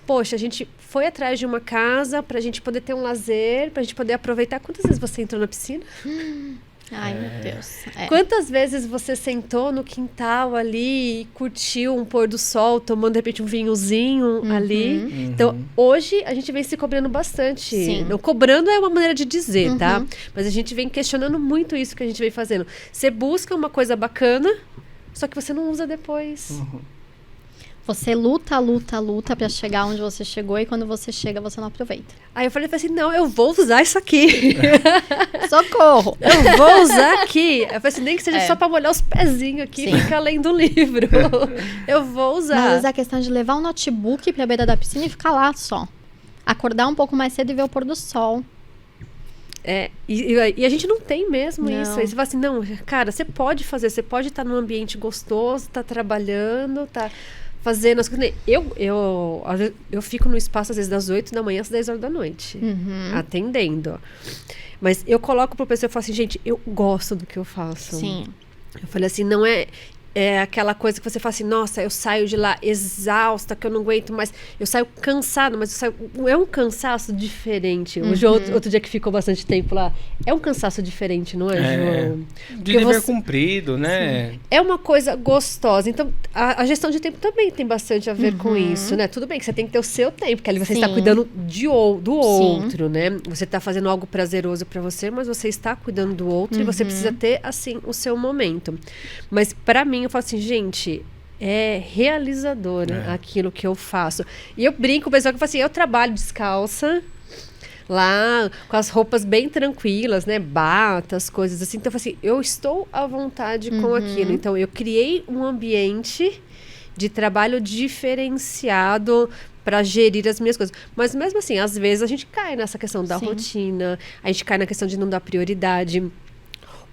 [SPEAKER 1] Poxa, a gente foi atrás de uma casa pra gente poder ter um lazer, pra gente poder aproveitar. Quantas vezes você entrou na piscina?
[SPEAKER 3] Ai, meu Deus.
[SPEAKER 1] Quantas vezes você sentou no quintal ali e curtiu um pôr do sol, tomando de repente um vinhozinho ali? Então, hoje a gente vem se cobrando bastante.
[SPEAKER 3] Sim.
[SPEAKER 1] Não, cobrando é uma maneira de dizer, tá? Mas a gente vem questionando muito isso que a gente vem fazendo. Você busca uma coisa bacana, só que você não usa depois.
[SPEAKER 3] Você luta pra chegar onde você chegou e quando você chega, você não aproveita.
[SPEAKER 1] Aí eu falei assim, não, eu vou usar isso aqui.
[SPEAKER 3] Socorro!
[SPEAKER 1] Eu vou usar aqui. Eu falei assim, nem que seja só pra molhar os pezinhos aqui e ficar lendo o livro. Eu vou usar.
[SPEAKER 3] Mas às vezes a questão de levar um notebook pra beira da piscina e ficar lá só. Acordar um pouco mais cedo e ver o pôr do sol.
[SPEAKER 1] E a gente não tem mesmo
[SPEAKER 3] Não.
[SPEAKER 1] isso. Aí você fala assim, não, cara, você pode fazer, você pode estar num ambiente gostoso, tá trabalhando, tá fazendo as coisas. Eu fico no espaço, às vezes, das 8 da manhã às 10 horas da noite, atendendo. Mas eu coloco pro pessoal e falo assim, gente, eu gosto do que eu faço.
[SPEAKER 3] Sim.
[SPEAKER 1] Eu falei assim, não é aquela coisa que você fala assim, nossa, eu saio de lá exausta, que eu não aguento mais. Eu saio cansado, mas é um cansaço diferente. O João, outro dia que ficou bastante tempo lá, é um cansaço diferente, não é, João?
[SPEAKER 2] De dever cumprido, né?
[SPEAKER 1] Sim. É uma coisa gostosa. Então, a gestão de tempo também tem bastante a ver com isso, né? Tudo bem que você tem que ter o seu tempo, porque ali você está cuidando do outro, né? Você está fazendo algo prazeroso para você, mas você está cuidando do outro e você precisa ter, assim, o seu momento. Mas, para mim, eu falo assim, gente, é realizador aquilo que eu faço. E eu brinco com o pessoal que fala assim, eu trabalho descalça, lá, com as roupas bem tranquilas, né? Batas, coisas assim. Então, eu falo assim, eu estou à vontade com aquilo. Então, eu criei um ambiente de trabalho diferenciado para gerir as minhas coisas. Mas mesmo assim, às vezes a gente cai nessa questão da rotina, a gente cai na questão de não dar prioridade.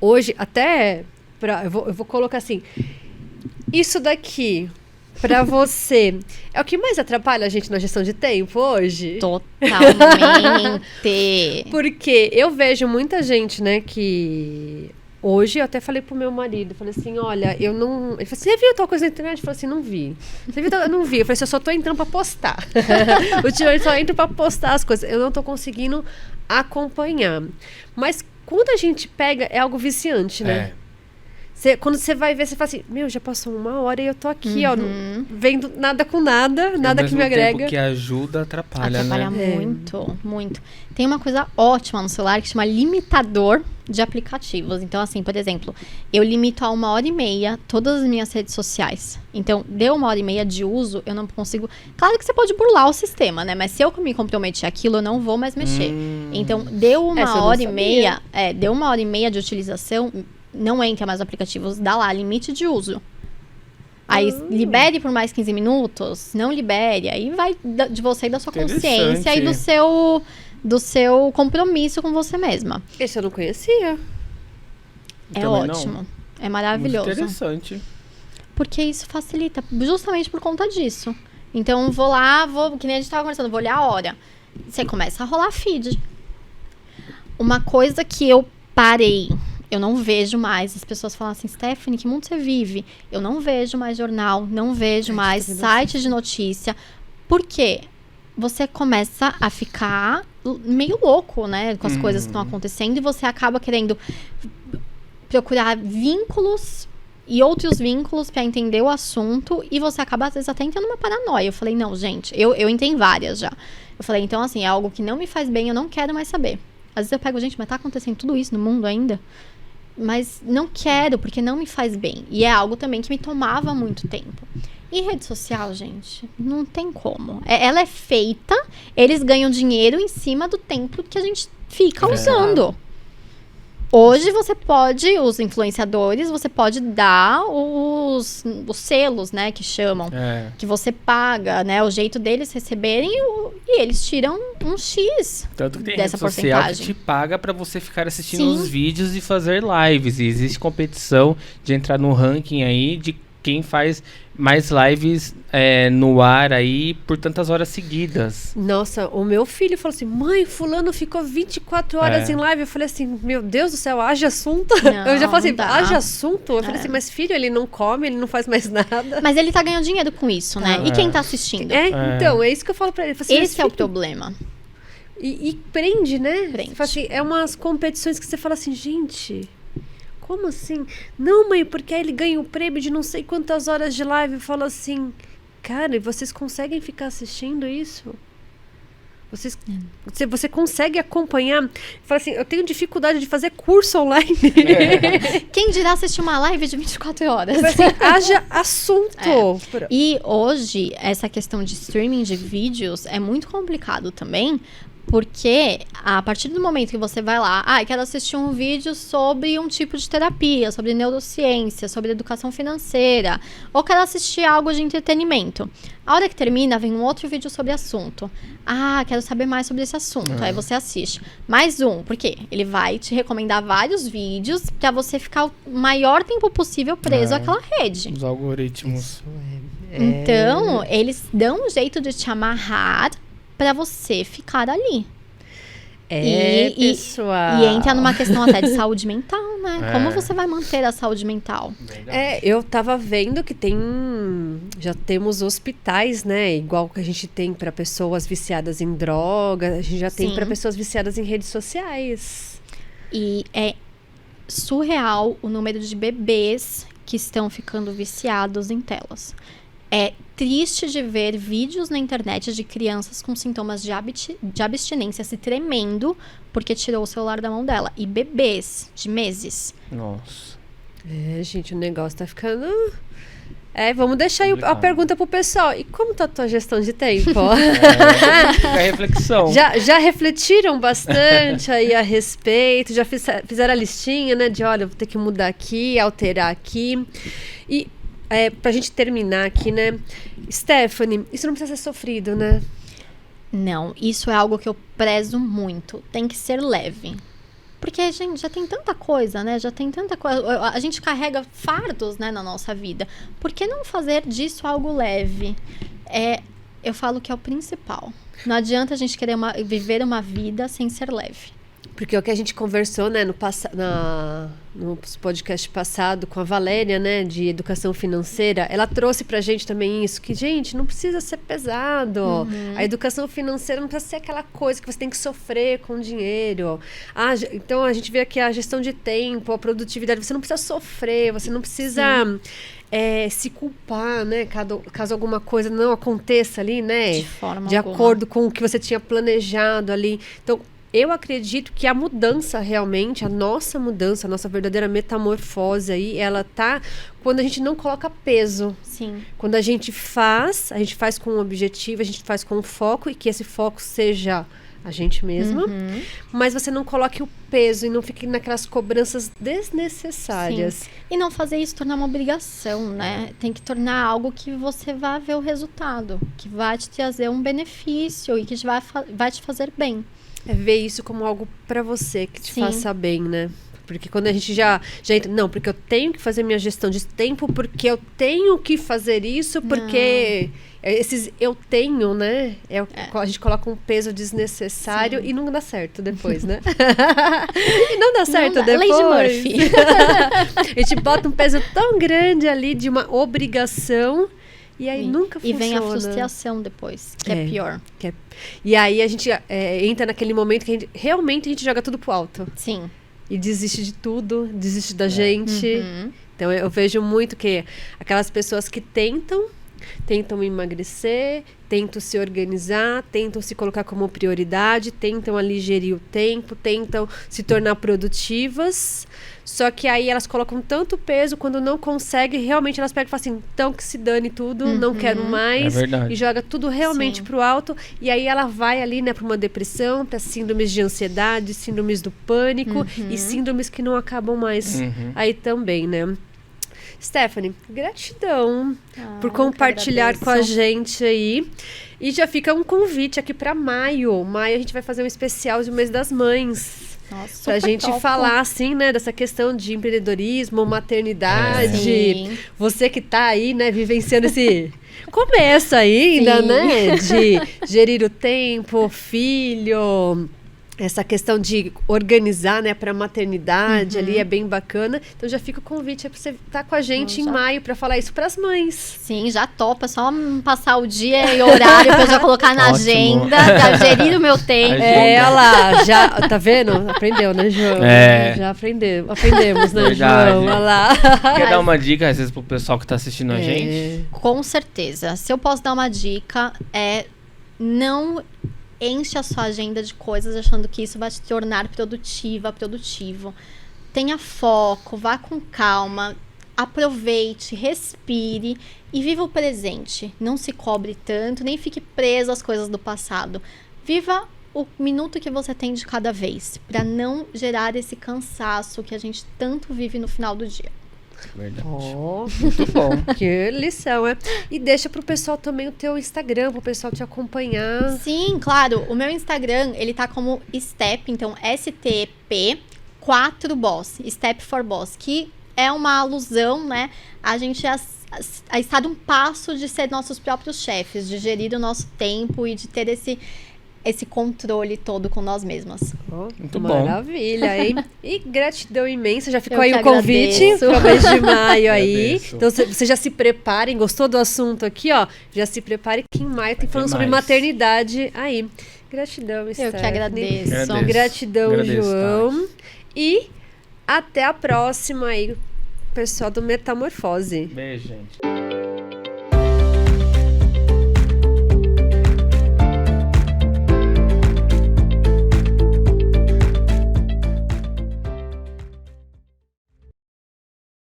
[SPEAKER 1] Hoje, até... eu vou colocar assim... Isso daqui, pra você, é o que mais atrapalha a gente na gestão de tempo hoje?
[SPEAKER 3] Totalmente.
[SPEAKER 1] Porque eu vejo muita gente, né, que... Hoje eu até falei pro meu marido, falei assim, olha, eu não... Ele falou assim, você viu tal coisa na internet? Eu falei assim, não vi. Você viu tal... Eu não vi. Eu falei assim, eu só tô entrando pra postar. Ultimamente só entro pra postar as coisas. Eu não tô conseguindo acompanhar. Mas quando a gente pega, é algo viciante, né? Quando você vai ver, você fala assim, meu, já passou 1 hora e eu tô aqui, ó, vendo nada com nada, nada que me agrega.
[SPEAKER 2] Tempo que ajuda, atrapalha,
[SPEAKER 3] Atrapalha
[SPEAKER 2] né?
[SPEAKER 3] muito, muito. Tem uma coisa ótima no celular que chama limitador de aplicativos. Então, assim, por exemplo, eu limito a 1h30 todas as minhas redes sociais. Então, deu 1h30 de uso, eu não consigo... Claro que você pode burlar o sistema, né? Mas se eu me comprometer aquilo, eu não vou mais mexer. Então, deu 1h30... deu 1h30 de utilização... Não entra mais aplicativos, dá lá, limite de uso. Aí, libere por mais 15 minutos, não libere. Aí vai de você e da sua consciência e do seu compromisso com você mesma.
[SPEAKER 1] Esse eu não conhecia.
[SPEAKER 3] É ótimo. Não. É maravilhoso.
[SPEAKER 2] Muito interessante.
[SPEAKER 3] Porque isso facilita, justamente por conta disso. Então, que nem a gente tava conversando, vou olhar a hora. Você começa a rolar feed. Uma coisa que eu parei... Eu não vejo mais. As pessoas falam assim, Stephanie, que mundo você vive? Eu não vejo mais jornal, não vejo mais site de notícia. Por quê? Você começa a ficar meio louco, né? Com as coisas que estão acontecendo. E você acaba querendo procurar vínculos e outros vínculos para entender o assunto. E você acaba, às vezes, até entrando numa paranoia. Eu falei, não, gente, eu entrei em várias já. Eu falei, então, assim, é algo que não me faz bem, eu não quero mais saber. Às vezes eu pego, gente, mas tá acontecendo tudo isso no mundo ainda? Mas não quero, porque não me faz bem. E é algo também que me tomava muito tempo. E rede social, gente, não tem como. Ela é feita, eles ganham dinheiro em cima do tempo que a gente fica usando. Hoje você pode, os influenciadores, você pode dar os selos, né, que chamam. Que você paga, né, o jeito deles receberem e eles tiram um X
[SPEAKER 2] Tanto que tem
[SPEAKER 3] dessa
[SPEAKER 2] rede social
[SPEAKER 3] porcentagem.
[SPEAKER 2] que te paga pra você ficar assistindo os vídeos e fazer lives. E existe competição de entrar no ranking aí de quem faz mais lives no ar aí por tantas horas seguidas.
[SPEAKER 1] Nossa, o meu filho falou assim, mãe, fulano ficou 24 horas em live. Eu falei assim, meu Deus do céu, haja assunto.
[SPEAKER 3] Não,
[SPEAKER 1] eu já falei assim,
[SPEAKER 3] dá.
[SPEAKER 1] haja assunto. Eu falei assim, mas filho, ele não come, ele não faz mais nada.
[SPEAKER 3] Mas ele tá ganhando dinheiro com isso, né? E quem tá assistindo?
[SPEAKER 1] Então, é isso que eu falo pra ele. Eu falei assim,
[SPEAKER 3] Esse é o problema.
[SPEAKER 1] E prende, né?
[SPEAKER 3] Prende.
[SPEAKER 1] Você fala assim, é umas competições que você fala assim, gente... Como assim? Não, mãe, porque aí ele ganha o prêmio de não sei quantas horas de live. Eu falo assim, cara, e vocês conseguem ficar assistindo isso? Você consegue acompanhar? Fala assim, eu tenho dificuldade de fazer curso online.
[SPEAKER 3] Quem dirá assistir uma live de 24 horas?
[SPEAKER 1] Assim, haja assunto.
[SPEAKER 3] E hoje, essa questão de streaming de vídeos é muito complicado também, porque a partir do momento que você vai lá, quero assistir um vídeo sobre um tipo de terapia, sobre neurociência, sobre educação financeira, ou quero assistir algo de entretenimento. A hora que termina, vem um outro vídeo sobre assunto. Quero saber mais sobre esse assunto. Aí você assiste. Mais um, por quê? Ele vai te recomendar vários vídeos pra você ficar o maior tempo possível preso àquela rede.
[SPEAKER 2] Os algoritmos.
[SPEAKER 3] Então, eles dão um jeito de te amarrar pra você ficar ali.
[SPEAKER 1] Pessoal.
[SPEAKER 3] E entra numa questão até de saúde mental, né? Como você vai manter a saúde mental?
[SPEAKER 1] Eu tava vendo que já temos hospitais, né? Igual que a gente tem para pessoas viciadas em droga, a gente já tem para pessoas viciadas em redes sociais.
[SPEAKER 3] E é surreal o número de bebês que estão ficando viciados em telas. É triste de ver vídeos na internet de crianças com sintomas de abstinência se tremendo porque tirou o celular da mão dela. E bebês de meses.
[SPEAKER 2] Nossa.
[SPEAKER 1] Gente, o negócio tá ficando... vamos deixar aí a pergunta pro pessoal. E como tá a tua gestão de tempo?
[SPEAKER 2] Fica a reflexão.
[SPEAKER 1] Já refletiram bastante aí a respeito? Já fizeram a listinha, né? De, olha, vou ter que mudar aqui, alterar aqui. E... pra gente terminar aqui, né? Stephanie, isso não precisa ser sofrido, né?
[SPEAKER 3] Não, isso é algo que eu prezo muito. Tem que ser leve. Porque, gente, já tem tanta coisa, né? Já tem tanta coisa. A gente carrega fardos, né, na nossa vida. Por que não fazer disso algo leve? Eu falo que é o principal. Não adianta a gente querer viver uma vida sem ser leve.
[SPEAKER 1] Porque o que a gente conversou, né, no podcast passado com a Valéria, né, de educação financeira, ela trouxe pra gente também isso, que, gente, não precisa ser pesado. A educação financeira não precisa ser aquela coisa que você tem que sofrer com dinheiro. Então, a gente vê aqui a gestão de tempo, a produtividade, você não precisa sofrer, você não precisa... se culpar, né, caso alguma coisa não aconteça ali, né,
[SPEAKER 3] de forma
[SPEAKER 1] de
[SPEAKER 3] alguma.
[SPEAKER 1] acordo com o que você tinha planejado ali. Então, eu acredito que a mudança realmente, a nossa verdadeira metamorfose aí, ela tá quando a gente não coloca peso.
[SPEAKER 3] Sim.
[SPEAKER 1] Quando a gente faz com um objetivo, a gente faz com um foco, e que esse foco seja a gente mesma, mas você não coloque o peso e não fique naquelas cobranças desnecessárias.
[SPEAKER 3] Sim. E não fazer isso tornar uma obrigação, né? Tem que tornar algo que você vai ver o resultado, que vai te trazer um benefício e que vai te fazer bem.
[SPEAKER 1] É ver isso como algo pra você, que te faça bem, né? Porque quando a gente já entra, não, porque eu tenho que fazer minha gestão de tempo, porque eu tenho que fazer isso, porque esses eu tenho, né? A gente coloca um peso desnecessário e não dá certo depois, né? E não dá certo depois.
[SPEAKER 3] Lei de Murphy.
[SPEAKER 1] A gente bota um peso tão grande ali de uma obrigação. E aí nunca funciona.
[SPEAKER 3] E vem a frustração depois, que é pior.
[SPEAKER 1] E aí a gente entra naquele momento que realmente a gente joga tudo pro alto.
[SPEAKER 3] Sim.
[SPEAKER 1] E desiste de tudo, desiste da gente. Então eu vejo muito que aquelas pessoas que tentam emagrecer, tentam se organizar, tentam se colocar como prioridade, tentam ali gerir o tempo, tentam se tornar produtivas, só que aí elas colocam tanto peso, quando não conseguem, realmente elas pegam e falam assim, então que se dane tudo, não quero mais, e joga tudo realmente pro alto, e aí ela vai ali, né, pra uma depressão, pra síndromes de ansiedade, síndromes do pânico, e síndromes que não acabam mais aí também, né? Stephanie, gratidão por compartilhar com a gente aí. E já fica um convite aqui para maio. Maio a gente vai fazer um especial do Mês das Mães.
[SPEAKER 3] Nossa,
[SPEAKER 1] pra gente falar, assim, né, dessa questão de empreendedorismo, maternidade. Você que tá aí, né, vivenciando esse começo ainda, né, de gerir o tempo, filho... Essa questão de organizar, né, para maternidade ali é bem bacana. Então já fica o convite para você estar com a gente em maio para falar isso para as mães.
[SPEAKER 3] Sim, já topa, só passar o dia e horário para eu já colocar na agenda, para gerir o meu tempo.
[SPEAKER 1] Olha lá, já, tá vendo? Aprendeu, né, João? Já aprendemos, né, João? Olha lá.
[SPEAKER 2] Quer dar uma dica, às vezes, pro pessoal que tá assistindo a gente?
[SPEAKER 3] Com certeza. Se eu posso dar uma dica, não enche a sua agenda de coisas achando que isso vai te tornar produtivo. Tenha foco, vá com calma, aproveite, respire e viva o presente. Não se cobre tanto, nem fique preso às coisas do passado. Viva o minuto que você tem de cada vez, para não gerar esse cansaço que a gente tanto vive no final do dia.
[SPEAKER 2] Verdade.
[SPEAKER 1] Muito bom. Que lição, E deixa pro pessoal também o teu Instagram, pro pessoal te acompanhar.
[SPEAKER 3] Sim, claro. O meu Instagram, ele tá como Step, então STP 4Boss, Step for Boss, que é uma alusão, né? A gente a estar um passo de ser nossos próprios chefes, de gerir o nosso tempo e de ter esse controle todo com nós mesmas.
[SPEAKER 2] Muito bom.
[SPEAKER 1] Maravilha, hein? E gratidão imensa. Já ficou aí o convite para o mês de maio aí. Então, você já se preparem. Gostou do assunto aqui, ó? Já se prepare que em maio tem falando sobre maternidade aí. Gratidão, Stephanie.
[SPEAKER 3] Eu que agradeço.
[SPEAKER 1] Gratidão, João. E até a próxima aí, pessoal do Metamorfose.
[SPEAKER 2] Beijo, gente.